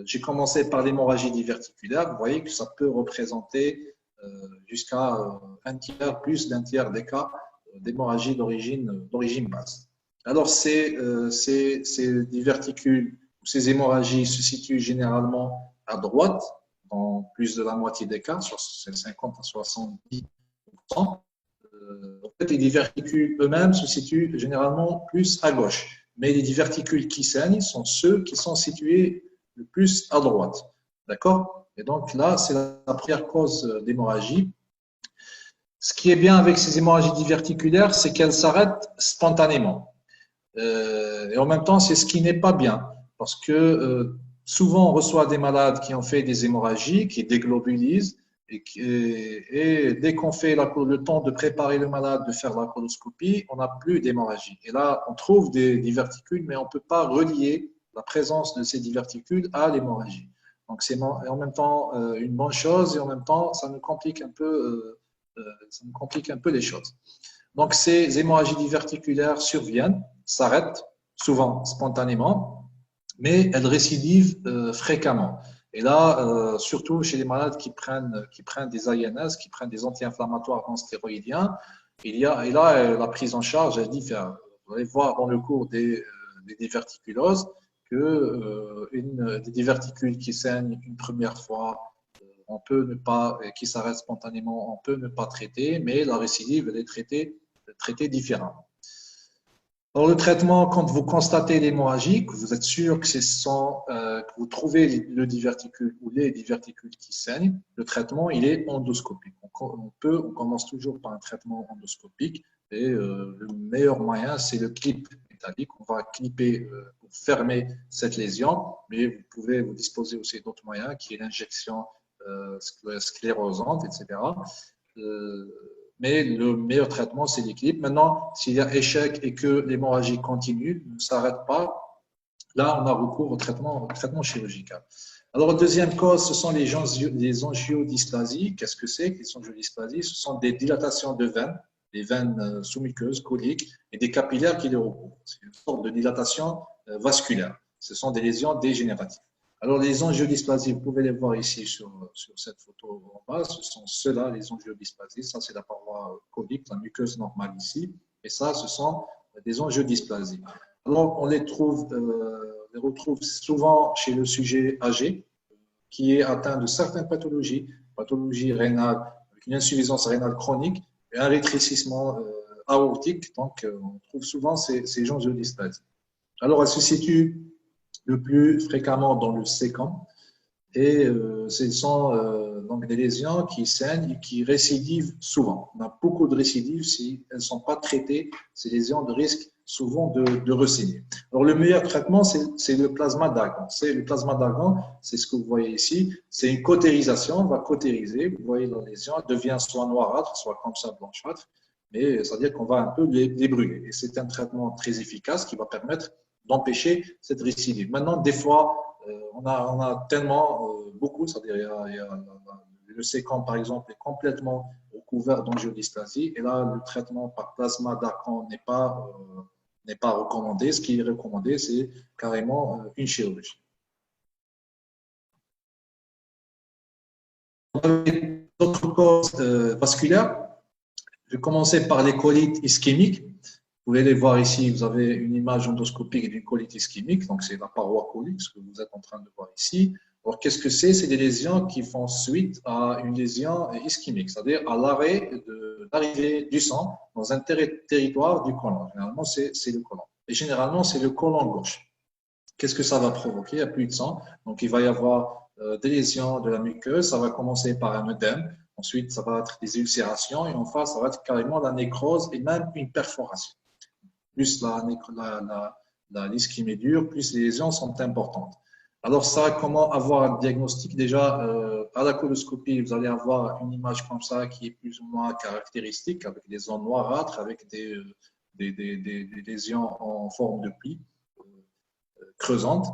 J'ai commencé par l'hémorragie diverticulaire. Vous voyez que ça peut représenter jusqu'à un tiers, plus d'un tiers des cas d'hémorragie d'origine basse. Alors, ces diverticules, ces hémorragies se situent généralement à droite, dans plus de la moitié des cas, sur 50 à 70%. En fait, les diverticules eux-mêmes se situent généralement plus à gauche, mais les diverticules qui saignent sont ceux qui sont situés le plus à droite. D'accord? Et donc là, c'est la première cause d'hémorragie. Ce qui est bien avec ces hémorragies diverticulaires, c'est qu'elles s'arrêtent spontanément. Et en même temps, c'est ce qui n'est pas bien, parce que souvent, on reçoit des malades qui ont fait des hémorragies, qui déglobulisent, et dès qu'on fait le temps de préparer le malade, de faire la coloscopie, on n'a plus d'hémorragie. Et là, on trouve des diverticules, mais on ne peut pas relier la présence de ces diverticules à l'hémorragie. Donc, c'est en même temps une bonne chose et en même temps, ça nous complique un peu les choses. Donc, ces hémorragies diverticulaires surviennent, s'arrêtent souvent spontanément, mais elles récidivent fréquemment. Et là, surtout chez les malades qui prennent des INS, qui prennent des anti-inflammatoires non stéroïdiens, et là, la prise en charge est différente. Vous allez voir dans le cours des diverticuloses que des diverticules qui saignent une première fois, on peut ne pas, qui s'arrêtent spontanément, on peut ne pas traiter, mais la récidive, elle est traitée différemment. Alors, le traitement, quand vous constatez l'hémorragie, que vous êtes sûr que vous trouvez le diverticule ou les diverticules qui saignent, le traitement, il est endoscopique. On commence toujours par un traitement endoscopique et le meilleur moyen, c'est le clip métallique. On va clipper pour fermer cette lésion, mais vous disposez aussi d'autres moyens, qui est l'injection sclérosante, etc. Mais le meilleur traitement, c'est l'équilibre. Maintenant, s'il y a échec et que l'hémorragie continue, ne s'arrête pas, là, on a recours au traitement chirurgical. Alors, la deuxième cause, ce sont les angiodysplasies. Qu'est-ce que c'est que les angiodysplasies? Ce sont des dilatations de veines, des veines sous-muqueuses, coliques, et des capillaires qui les recouvrent. C'est une sorte de dilatation vasculaire. Ce sont des lésions dégénératives. Alors, les angiodysplasies, vous pouvez les voir ici sur cette photo en bas. Ce sont ceux-là, les angiodysplasies. Ça, c'est la paroi colique, la muqueuse normale ici. Et ça, ce sont des angiodysplasies. Alors, on les retrouve souvent chez le sujet âgé qui est atteint de certaines pathologies rénales, avec une insuffisance rénale chronique et un rétrécissement aortique. Donc, on trouve souvent ces angiodysplasies. Alors, elles se situent le plus fréquemment dans le sécam et ce sont donc des lésions qui saignent et qui récidivent souvent. On a beaucoup de récidives si elles ne sont pas traitées, ces lésions de risque souvent de resaigner. Alors le meilleur traitement, c'est le plasma d'argan. Le plasma d'argan, c'est ce que vous voyez ici, c'est une cautérisation, on va cautériser, vous voyez la lésion, elle devient soit noirâtre, soit comme ça blanchâtre, mais c'est-à-dire qu'on va un peu les brûler. Et c'est un traitement très efficace qui va permettre d'empêcher cette récidive. Maintenant, des fois, on a tellement beaucoup, c'est-à-dire le sécam, par exemple, est complètement recouvert d'angiodysplasie, et là, le traitement par plasma d'argan n'est pas recommandé. Ce qui est recommandé, c'est carrément une chirurgie. D'autres causes vasculaires. Je vais commencer par les colites ischémiques. Vous pouvez les voir ici, vous avez une image endoscopique d'une colite ischémique, donc c'est la paroi colique, ce que vous êtes en train de voir ici. Alors, qu'est-ce que c'est? C'est des lésions qui font suite à une lésion ischémique, c'est-à-dire à l'arrêt de l'arrivée du sang dans un territoire du côlon. Généralement, c'est le côlon. Et généralement, c'est le côlon gauche. Qu'est-ce que ça va provoquer? Il n'y a plus de sang, donc il va y avoir des lésions de la muqueuse. Ça va commencer par un œdème, ensuite ça va être des ulcérations, et enfin ça va être carrément la nécrose et même une perforation. Plus l'ischémie dure, plus les lésions sont importantes. Alors ça, comment avoir un diagnostic? Déjà, à la coloscopie, vous allez avoir une image comme ça qui est plus ou moins caractéristique, avec des zones noirâtres, avec des lésions en forme de pli creusantes.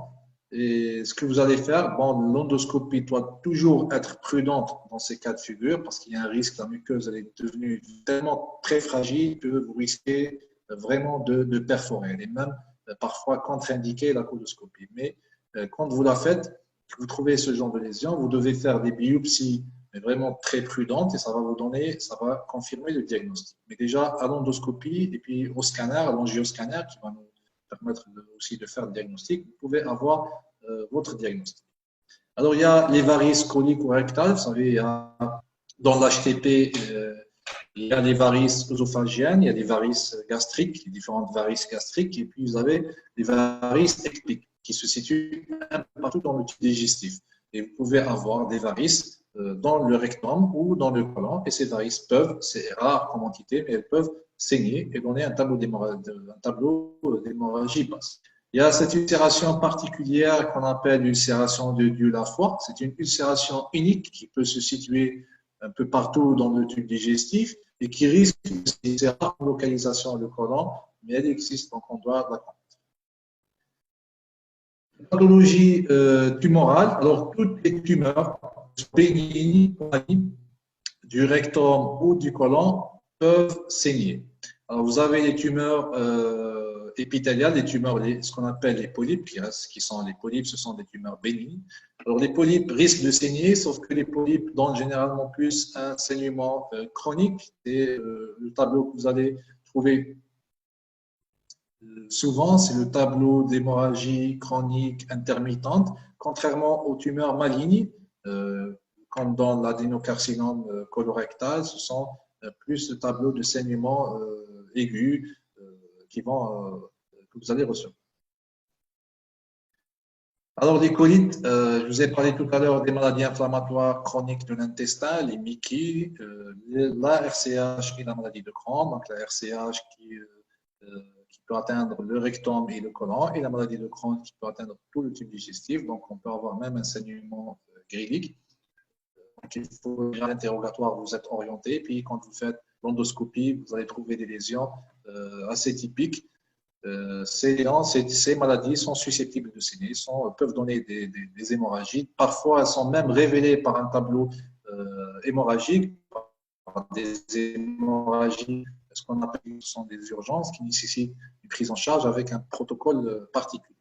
Et ce que vous allez faire, bon, l'endoscopie doit toujours être prudente dans ces cas de figure parce qu'il y a un risque, la muqueuse elle est devenue tellement très fragile que vous risquez vraiment de perforer. Elle est même parfois contre-indiquée la coloscopie. Mais quand vous la faites, vous trouvez ce genre de lésion, vous devez faire des biopsies mais vraiment très prudentes et ça va vous donner, ça va confirmer le diagnostic. Mais déjà à l'endoscopie et puis au scanner, à l'angioscanner qui va nous permettre aussi de faire le diagnostic, vous pouvez avoir votre diagnostic. Alors, il y a les varices coliques ou rectales. Vous savez, il y a, dans l'HTP, il y a les varices œsophagiennes, il y a des varices gastriques, les différentes varices gastriques, et puis vous avez les varices ectopiques qui se situent un peu partout dans le tube digestif. Et vous pouvez avoir des varices dans le rectum ou dans le côlon, et ces varices peuvent, c'est rare comme entité, mais elles peuvent saigner et donner un tableau d'hémorragie basse. Il y a cette ulcération particulière qu'on appelle l'ulcération du la foie. C'est une ulcération unique qui peut se situer un peu partout dans le tube digestif et qui risque, c'est rare en localisation le côlon, mais elle existe, donc on doit la connaître. Pathologie tumorale. Alors, toutes les tumeurs bénignes du rectum ou du côlon peuvent saigner. Alors, vous avez les tumeurs épithéliales, les tumeurs, ce qu'on appelle les polypes, qui sont les polypes, ce sont des tumeurs bénignes. Alors, les polypes risquent de saigner, sauf que les polypes donnent généralement plus un saignement chronique. Et le tableau que vous allez trouver souvent, c'est le tableau d'hémorragie chronique intermittente, contrairement aux tumeurs malignes, comme dans l'adénocarcinome colorectal, ce sont plus le tableau de saignement aigu que vous allez recevoir. Alors, les colites, je vous ai parlé tout à l'heure des maladies inflammatoires chroniques de l'intestin, les MICI, la RCH et la maladie de Crohn, donc la RCH qui peut atteindre le rectum et le côlon, et la maladie de Crohn qui peut atteindre tout le tube digestif, donc on peut avoir même un saignement grélique. Donc, il faut, à l'interrogatoire, vous êtes orienté, puis quand vous faites l'endoscopie, vous allez trouver des lésions assez typiques. Ces maladies sont susceptibles de saigner, peuvent donner des hémorragies. Parfois, elles sont même révélées par un tableau hémorragique, par des hémorragies, ce qu'on appelle sont des urgences qui nécessitent une prise en charge avec un protocole particulier.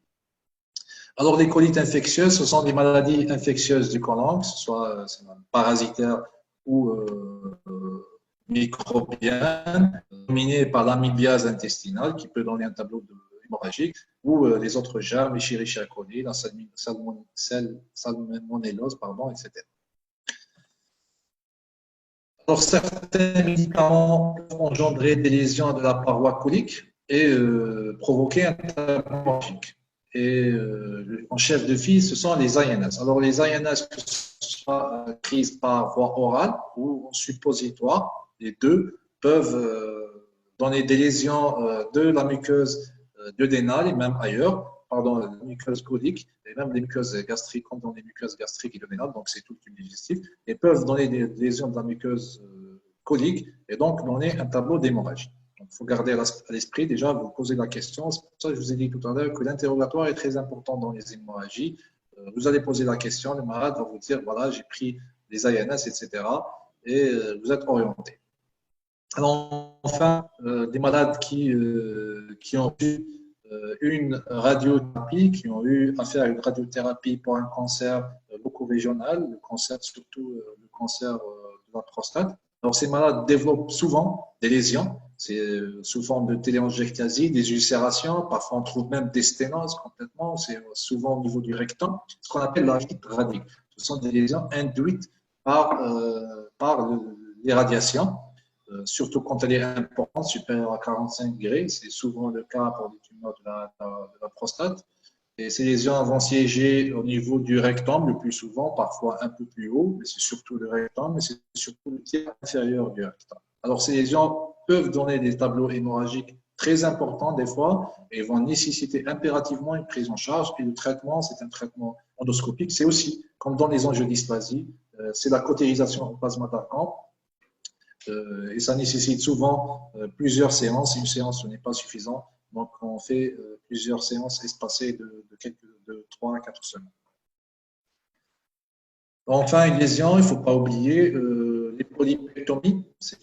Alors, les colites infectieuses, ce sont des maladies infectieuses du côlon, que ce soit parasitaires ou microbiennes, dominées par l'amybiase intestinale qui peut donner un tableau hémorragique, ou les autres germes, Escherichia coli, la salmonellose, etc. Alors, certains médicaments peuvent engendrer des lésions de la paroi colique et provoquer un tableau hémorragique. Et en chef de file, ce sont les INS. Alors, les INS, que ce soit prises par voie orale ou en suppositoire, les deux peuvent donner des lésions de la muqueuse duodénale et même ailleurs, pardon, la muqueuse colique et même des muqueuses gastriques, comme dans les muqueuses gastriques et duodénales, donc c'est tout le tube digestif, et peuvent donner des lésions de la muqueuse colique et donc donner un tableau d'hémorragie. Donc, il faut garder à l'esprit, déjà, vous posez la question. C'est pour ça que je vous ai dit tout à l'heure que l'interrogatoire est très important dans les hémorragies. Vous allez poser la question, le malade va vous dire, voilà, j'ai pris des INS, etc. Et vous êtes orienté. Alors, enfin, des malades qui ont eu une radiothérapie, qui ont eu à faire une radiothérapie pour un cancer beaucoup régional, le cancer, surtout le cancer la prostate. Alors, ces malades développent souvent des lésions, c'est sous forme de téléangiectasie, des ulcérations, parfois on trouve même des sténoses complètement, c'est souvent au niveau du rectum, ce qu'on appelle la gite radique. Ce sont des lésions induites par les radiations, surtout quand elle est importante, supérieure à 45 degrés, c'est souvent le cas pour les tumeurs de la prostate. Et ces lésions vont siéger au niveau du rectum le plus souvent, parfois un peu plus haut, mais c'est surtout le rectum, mais c'est surtout le tiers inférieur du rectum. Alors, ces lésions peuvent donner des tableaux hémorragiques très importants des fois et vont nécessiter impérativement une prise en charge. Et le traitement, c'est un traitement endoscopique. C'est aussi, comme dans les angiodysplasies, c'est la cautérisation au plasma d'argan. Et ça nécessite souvent plusieurs séances. Une séance, ce n'est pas suffisant. Donc, on fait plusieurs séances espacées de 3 à 4 semaines. Enfin, une lésion, il ne faut pas oublier les polypectomies. C'est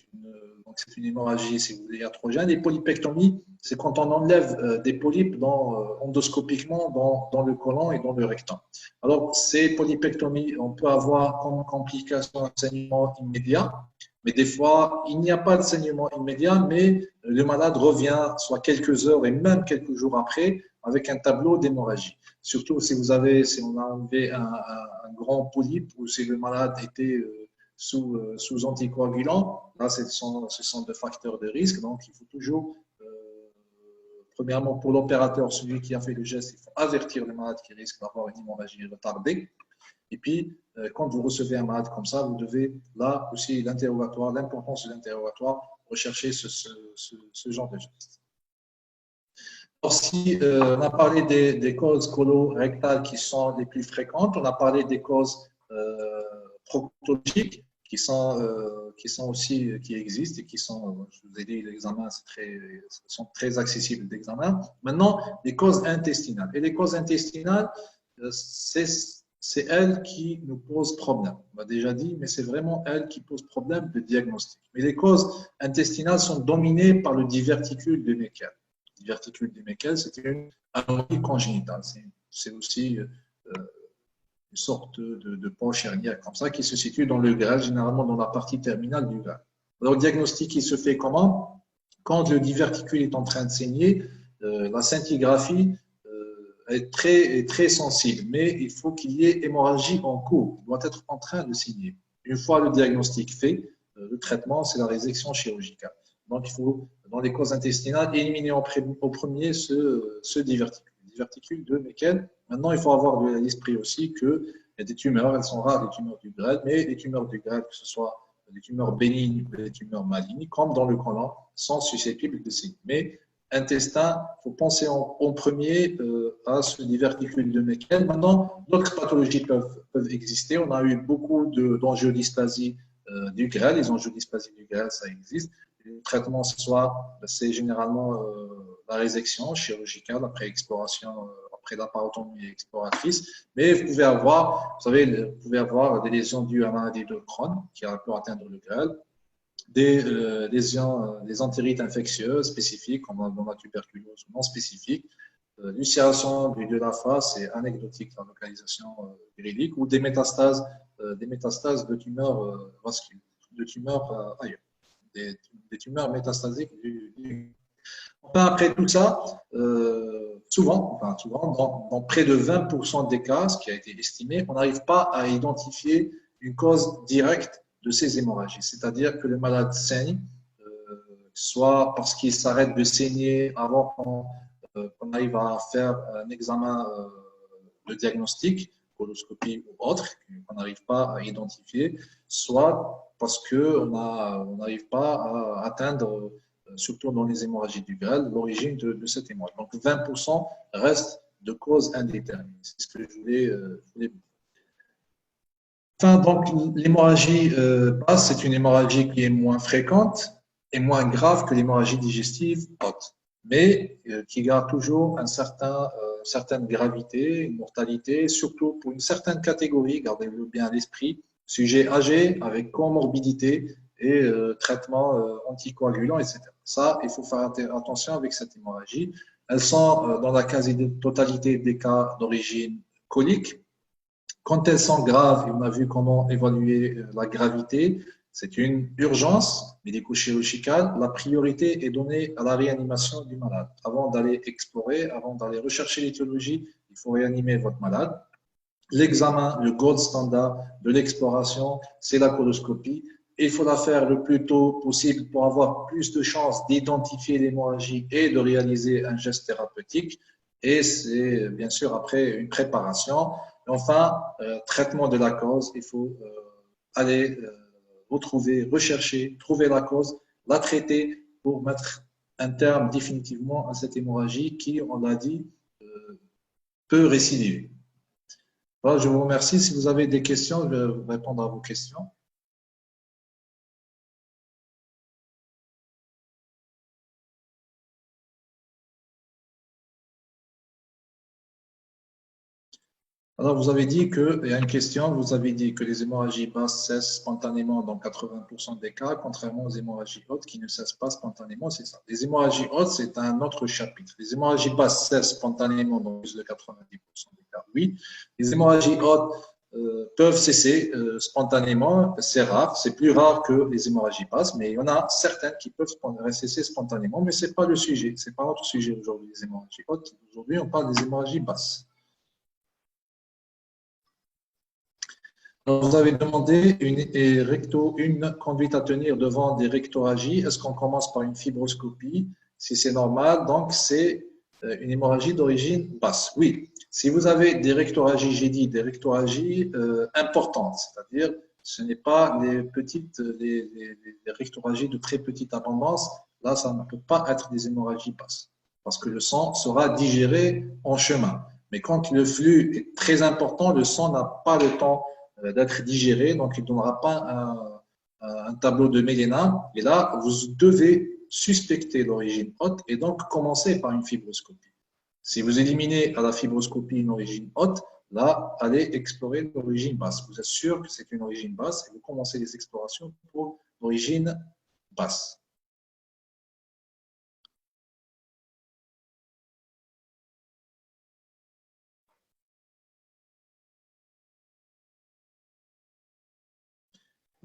une hémorragie, si vous voulez, iatrogène. Les polypectomies, c'est quand on enlève des polypes endoscopiquement dans le côlon et dans le rectum. Alors, ces polypectomies, on peut avoir comme complication un saignement immédiat. Mais des fois, il n'y a pas de saignement immédiat, mais le malade revient soit quelques heures et même quelques jours après avec un tableau d'hémorragie. Surtout si on a enlevé un grand polype ou si le malade était sous anticoagulant, là, ce sont des facteurs de risque. Donc, il faut toujours, premièrement, pour l'opérateur, celui qui a fait le geste, il faut avertir le malade qui risque d'avoir une hémorragie retardée. Et puis, quand vous recevez un malade comme ça, vous devez, là aussi, l'importance de l'interrogatoire, rechercher ce genre de geste. Alors, si on a parlé des causes colorectales qui sont les plus fréquentes, on a parlé des causes proctologiques qui existent et qui sont, je vous ai dit, l'examen, sont très accessibles d'examen. Maintenant, les causes intestinales. Et les causes intestinales, c'est elles qui nous posent problème. On l'a déjà dit, mais c'est vraiment elles qui posent problème de diagnostic. Mais les causes intestinales sont dominées par le diverticule de Meckel. Le diverticule de Meckel, c'est une anomalie congénitale. C'est aussi une sorte de poche hernière comme ça qui se situe dans le grêle, généralement dans la partie terminale du grêle. Alors, le diagnostic, il se fait comment? Quand le diverticule est en train de saigner, la scintigraphie est très sensible, mais il faut qu'il y ait hémorragie en cours. Il doit être en train de saigner. Une fois le diagnostic fait, le traitement, c'est la résection chirurgicale. Donc, il faut, dans les causes intestinales, éliminer au premier ce diverticule. Le diverticule de Meckel. Maintenant, il faut avoir à l'esprit aussi qu'il y a des tumeurs, elles sont rares, les tumeurs du grêle, mais les tumeurs du grêle, que ce soit des tumeurs bénignes ou des tumeurs malignes, comme dans le côlon, sont susceptibles de saigner. Mais intestin, il faut penser en premier à ce diverticule de Meckel. Maintenant, d'autres pathologies peuvent exister. On a eu beaucoup d'angiodysplasie du grêle. Les angiodysplasies du grêle, ça existe. Le traitement, c'est généralement la résection chirurgicale après exploration, après laparotomie exploratrice. Mais vous pouvez avoir, des lésions dues à la maladie de Crohn qui peut atteindre le grêle. Des lésions, des entérites infectieuses spécifiques, comme dans la tuberculose non spécifique, l'ulcération de la face, c'est anecdotique la localisation viridique, ou des métastases de tumeurs vasculaires, de tumeurs ailleurs, des tumeurs métastasiques Enfin, après tout ça, souvent, dans près de 20% des cas, ce qui a été estimé, on n'arrive pas à identifier une cause directe de ces hémorragies. C'est-à-dire que le malade saigne, soit parce qu'il s'arrête de saigner avant qu'on arrive à faire un examen de diagnostic, coloscopie ou autre, qu'on n'arrive pas à identifier, soit parce qu'on n'arrive pas à atteindre, surtout dans les hémorragies du grêle, l'origine de cette hémorragie. Donc 20% reste de cause indéterminée. C'est ce que je voulais dire. Enfin, donc, l'hémorragie basse, c'est une hémorragie qui est moins fréquente et moins grave que l'hémorragie digestive haute, mais qui garde toujours une certaine gravité, une mortalité, surtout pour une certaine catégorie, gardez-le bien à l'esprit, sujet âgé avec comorbidité et traitement anticoagulant, etc. Ça, il faut faire attention avec cette hémorragie. Elles sont dans la quasi-totalité des cas d'origine colique. Quand elles sont graves, et on a vu comment évaluer la gravité, c'est une urgence médico-chirurgicale, la priorité est donnée à la réanimation du malade. Avant d'aller explorer, avant d'aller rechercher l'étiologie, il faut réanimer votre malade. L'examen, le gold standard de l'exploration, c'est la coloscopie. Il faut la faire le plus tôt possible pour avoir plus de chances d'identifier l'hémorragie et de réaliser un geste thérapeutique. Et c'est bien sûr après une préparation. Enfin, traitement de la cause, il faut aller retrouver, rechercher, trouver la cause, la traiter pour mettre un terme définitivement à cette hémorragie qui, on l'a dit, peut récidiver. Voilà, je vous remercie. Si vous avez des questions, je vais répondre à vos questions. Alors, vous avez dit que, il y a une question, vous avez dit que les hémorragies basses cessent spontanément dans 80% des cas, contrairement aux hémorragies hautes qui ne cessent pas spontanément, c'est ça. Les hémorragies hautes, c'est un autre chapitre. Les hémorragies basses cessent spontanément dans plus de 90% des cas, oui. Les hémorragies hautes peuvent cesser spontanément, c'est rare, c'est plus rare que les hémorragies basses, mais il y en a certaines qui peuvent cesser spontanément, mais ce n'est pas le sujet, ce n'est pas notre sujet aujourd'hui, les hémorragies hautes. Aujourd'hui, on parle des hémorragies basses. Vous avez demandé une conduite à tenir devant des rectoragies. Est-ce qu'on commence par une fibroscopie? Si c'est normal, donc c'est une hémorragie d'origine basse. Oui, si vous avez des rectoragies, j'ai dit des rectoragies importantes, c'est-à-dire ce n'est pas les petites, les rectoragies de très petite abondance. Là, ça ne peut pas être des hémorragies basses parce que le sang sera digéré en chemin. Mais quand le flux est très important, le sang n'a pas le temps d'être digéré, donc il ne donnera pas un tableau de méléna. Et là, vous devez suspecter l'origine haute et donc commencer par une fibroscopie. Si vous éliminez à la fibroscopie une origine haute, là, allez explorer l'origine basse. Vous êtes sûr que c'est une origine basse et vous commencez les explorations pour l'origine basse.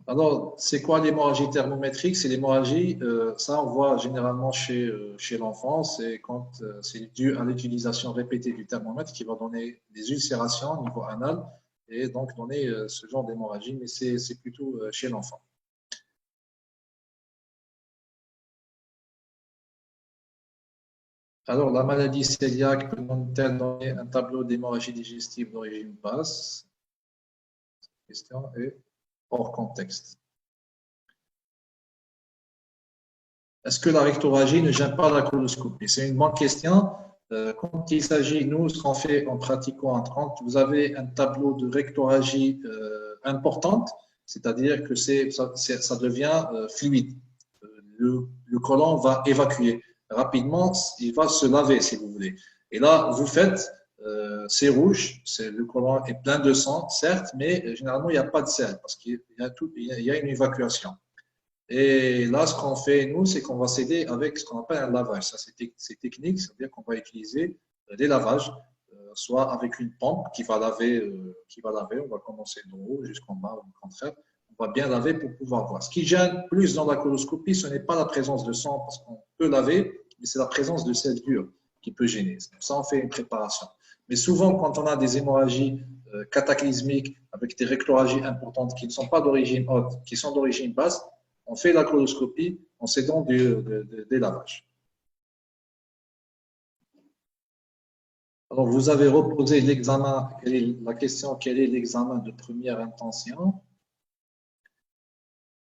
Alors, c'est quoi l'hémorragie thermométrique? C'est l'hémorragie, ça on voit généralement chez l'enfant, c'est quand c'est dû à l'utilisation répétée du thermomètre qui va donner des ulcérations au niveau anal et donc donner ce genre d'hémorragie, mais c'est plutôt chez l'enfant. Alors, la maladie cœliaque peut-elle donner un tableau d'hémorragie digestive d'origine basse? La question est hors contexte. Est-ce que la rectorragie ne gêne pas la coloscopie? C'est une bonne question. Quand il s'agit, nous, ce qu'on fait en pratiquant en 30, vous avez un tableau de rectorragie importante, c'est-à-dire que ça devient fluide. Le côlon va évacuer rapidement, il va se laver, si vous voulez. Et là, vous faites, c'est rouge, le côlon est plein de sang, certes, mais généralement, il n'y a pas de sel parce qu'il y a une évacuation. Et là, ce qu'on fait, nous, c'est qu'on va s'aider avec ce qu'on appelle un lavage. Ça, c'est technique, c'est-à-dire qu'on va utiliser des lavages, soit avec une pompe qui va laver, on va commencer d'en haut jusqu'en bas, ou au contraire, on va bien laver pour pouvoir voir. Ce qui gêne plus dans la coloscopie, ce n'est pas la présence de sang, parce qu'on peut laver, mais c'est la présence de sel dur qui peut gêner. C'est pour ça qu'on fait une préparation. Mais souvent, quand on a des hémorragies cataclysmiques, avec des rectorragies importantes qui ne sont pas d'origine haute, qui sont d'origine basse, on fait la coloscopie en s'aidant des lavages. Alors, vous avez reposé l'examen, la question, quel est l'examen de première intention?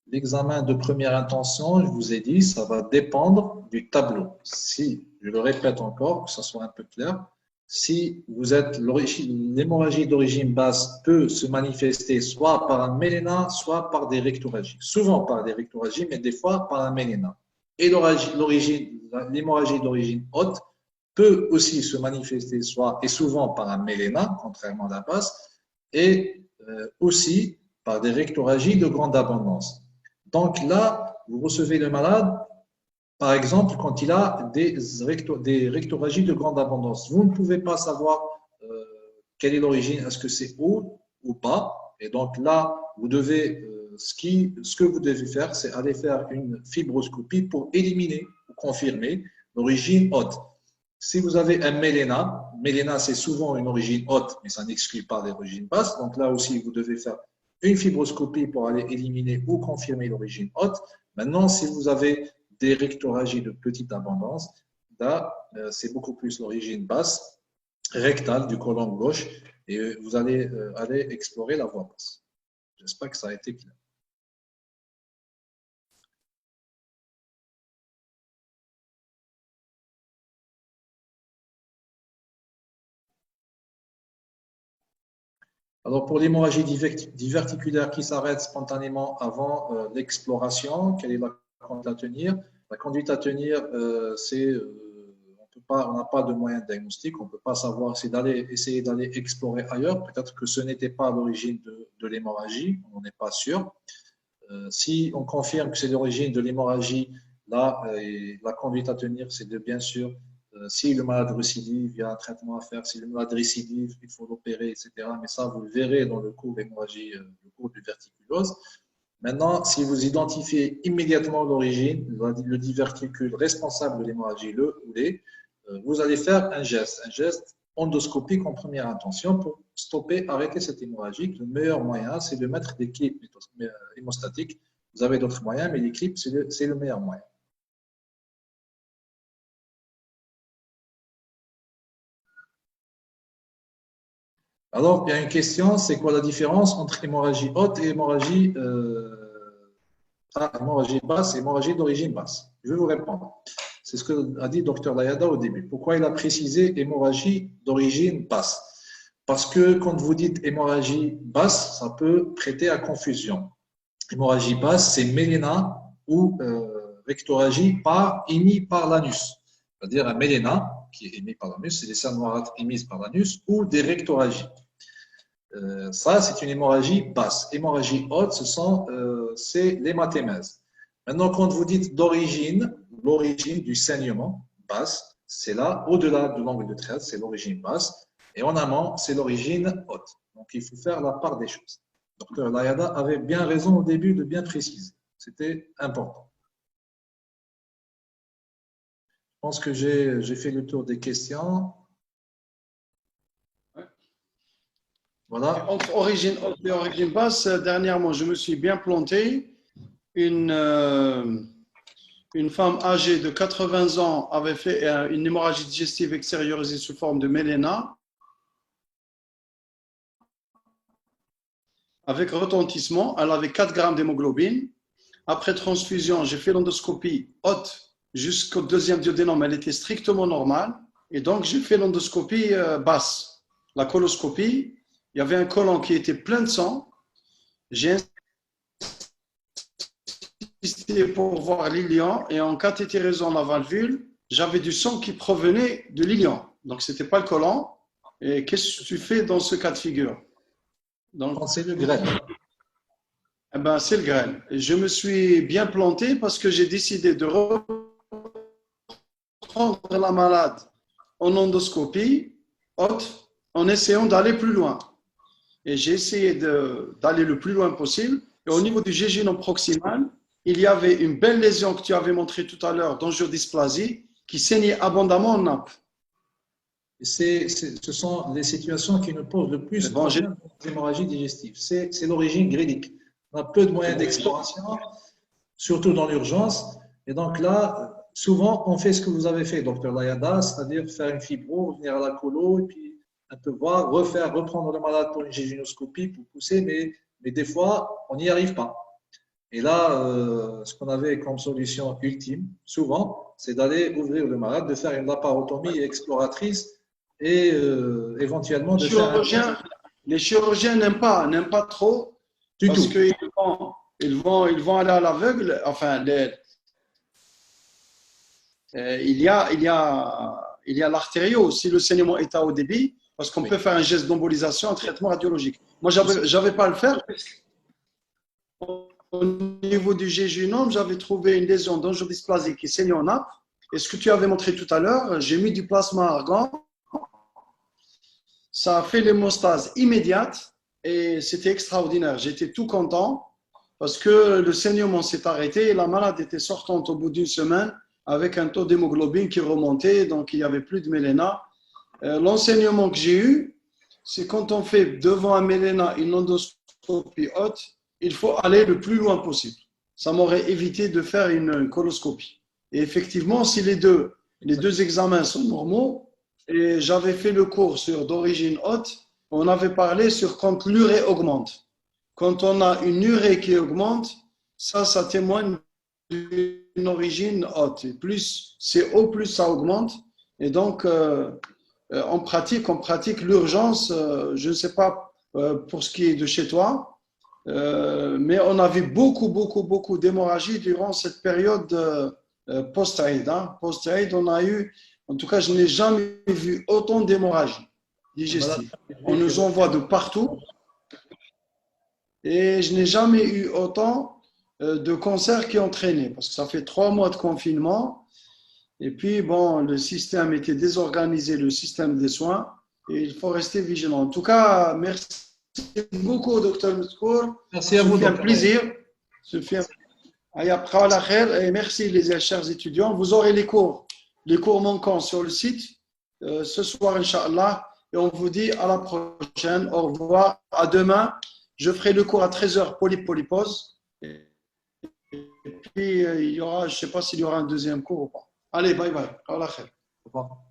L'examen de première intention, je vous ai dit, ça va dépendre du tableau. Si, je le répète encore, que ça soit un peu clair, si vous êtes l'hémorragie d'origine basse peut se manifester soit par un méléna, soit par des rectorragies. Souvent par des rectorragies, mais des fois par un méléna. Et l'hémorragie d'origine haute peut aussi se manifester soit et souvent par un méléna, contrairement à la basse, et aussi par des rectorragies de grande abondance. Donc là, vous recevez le malade, par exemple, quand il a des rectorragies de grande abondance. Vous ne pouvez pas savoir quelle est l'origine, est-ce que c'est haut ou bas. Et donc là, vous devez ce que vous devez faire, c'est aller faire une fibroscopie pour éliminer ou confirmer l'origine haute. Si vous avez un méléna c'est souvent une origine haute, mais ça n'exclut pas l'origine basse. Donc là aussi, vous devez faire une fibroscopie pour aller éliminer ou confirmer l'origine haute. Maintenant, si vous avez des rectorragies de petite abondance, là, c'est beaucoup plus l'origine basse, rectale du côlon gauche, et vous allez aller explorer la voie basse. J'espère que ça a été clair. Alors, pour l'hémorragie diverticulaire qui s'arrête spontanément avant l'exploration, quelle est la conduite à tenir? La conduite à tenir, c'est on n'a pas de moyen de diagnostic, on ne peut pas savoir, c'est essayer d'aller explorer ailleurs. Peut-être que ce n'était pas l'origine de l'hémorragie, on n'en est pas sûr. Si on confirme que c'est l'origine de l'hémorragie, là, la conduite à tenir, c'est de bien sûr, si le malade récidive, il y a un traitement à faire. Si le malade récidive, il faut l'opérer, etc. Mais ça, vous le verrez dans le cours d'hémorragie, le cours du verticulose. Maintenant, si vous identifiez immédiatement l'origine, le diverticule responsable de l'hémorragie, le ou les, vous allez faire un geste endoscopique en première intention pour stopper, arrêter cette hémorragie. Le meilleur moyen, c'est de mettre des clips hémostatiques. Vous avez d'autres moyens, mais les clips, c'est le meilleur moyen. Alors, il y a une question, c'est quoi la différence entre hémorragie haute et hémorragie basse et hémorragie d'origine basse? Je vais vous répondre. C'est ce que a dit Dr Layada au début. Pourquoi il a précisé hémorragie d'origine basse? Parce que quand vous dites hémorragie basse, ça peut prêter à confusion. Hémorragie basse, c'est méléna ou rectorragie émise par l'anus. C'est-à-dire un méléna qui est émis par l'anus, c'est des cernes noirâtres émises par l'anus ou des rectorragies. Ça, c'est une hémorragie basse. Hémorragie haute, c'est l'hématémèse. Maintenant, quand vous dites d'origine, l'origine du saignement basse, c'est là, au-delà de l'angle de traite, c'est l'origine basse. Et en amont, c'est l'origine haute. Donc, il faut faire la part des choses. Dr Layada avait bien raison au début de bien préciser. C'était important. Je pense que j'ai fait le tour des questions. Voilà. Entre origine haute et origine basse, dernièrement, je me suis bien planté. Une femme âgée de 80 ans avait fait une hémorragie digestive extériorisée sous forme de méléna avec retentissement. Elle avait 4 grammes d'hémoglobine. Après transfusion, j'ai fait l'endoscopie haute jusqu'au deuxième duodénum. Elle était strictement normale. Et donc, j'ai fait l'endoscopie basse. La coloscopie, il y avait un côlon qui était plein de sang. J'ai insisté pour voir l'ilion et en cathétérisant la valvule, j'avais du sang qui provenait de l'ilion. Donc, ce n'était pas le côlon. Et qu'est-ce que tu fais dans ce cas de figure? Donc, c'est le grêle. Eh ben, c'est le grêle. Et je me suis bien planté parce que j'ai décidé de reprendre la malade en endoscopie haute en essayant d'aller plus loin. Et j'ai essayé d'aller le plus loin possible. Et au niveau du jejunum proximal, il y avait une belle lésion que tu avais montrée tout à l'heure d'angiodysplasie qui saignait abondamment en nappe. Ce sont les situations qui nous posent le plus de problèmes d'hémorragie digestive. C'est l'origine grédique. On a peu de moyens d'exploration, surtout dans l'urgence. Et donc là, souvent, on fait ce que vous avez fait, Dr Layada, c'est-à-dire faire une fibro, revenir à la colo, et puis un peu voir, reprendre le malade pour une jéjunoscopie, pour pousser, mais des fois, on n'y arrive pas. Et là, ce qu'on avait comme solution ultime, souvent, c'est d'aller ouvrir le malade, de faire une laparotomie exploratrice et éventuellement de faire… Les chirurgiens n'aiment pas trop parce qu'ils vont aller à l'aveugle. Enfin, il y a l'artério, si le saignement est à haut débit, parce qu'on peut faire un geste d'embolisation, un traitement radiologique. Moi, je n'avais pas à le faire. Au niveau du jejunum, j'avais trouvé une lésion d'angiodysplasie qui saignait en nappe. Et ce que tu avais montré tout à l'heure, j'ai mis du plasma argan. Ça a fait l'hémostase immédiate et c'était extraordinaire. J'étais tout content parce que le saignement s'est arrêté et la malade était sortante au bout d'une semaine avec un taux d'hémoglobine qui remontait, donc il n'y avait plus de méléna. L'enseignement que j'ai eu, c'est quand on fait devant un méléna une endoscopie haute, il faut aller le plus loin possible. Ça m'aurait évité de faire une coloscopie. Et effectivement, si les deux examens sont normaux, et j'avais fait le cours sur d'origine haute, on avait parlé sur quand l'urée augmente. Quand on a une urée qui augmente, ça témoigne d'une origine haute. Et plus c'est haut, plus ça augmente. Et donc, on pratique l'urgence, je ne sais pas pour ce qui est de chez toi, mais on a vu beaucoup d'hémorragie durant cette période post-Aïd. Post-Aïd, on a eu, en tout cas, je n'ai jamais vu autant d'hémorragie digestive. On nous envoie de partout et je n'ai jamais eu autant de cancers qui ont traîné parce que ça fait 3 mois de confinement et puis bon, le système était désorganisé, le système des soins et il faut rester vigilant. En tout cas, merci beaucoup, docteur Metkour. Merci à vous. C'est un plaisir. Et merci les chers étudiants. Vous aurez les cours manquants sur le site ce soir, Inch'Allah. Et on vous dit à la prochaine. Au revoir. À demain. Je ferai le cours à 13h, polypose. Et puis, il y aura, je ne sais pas s'il y aura un deuxième cours ou pas. Allez, bye bye. Au revoir.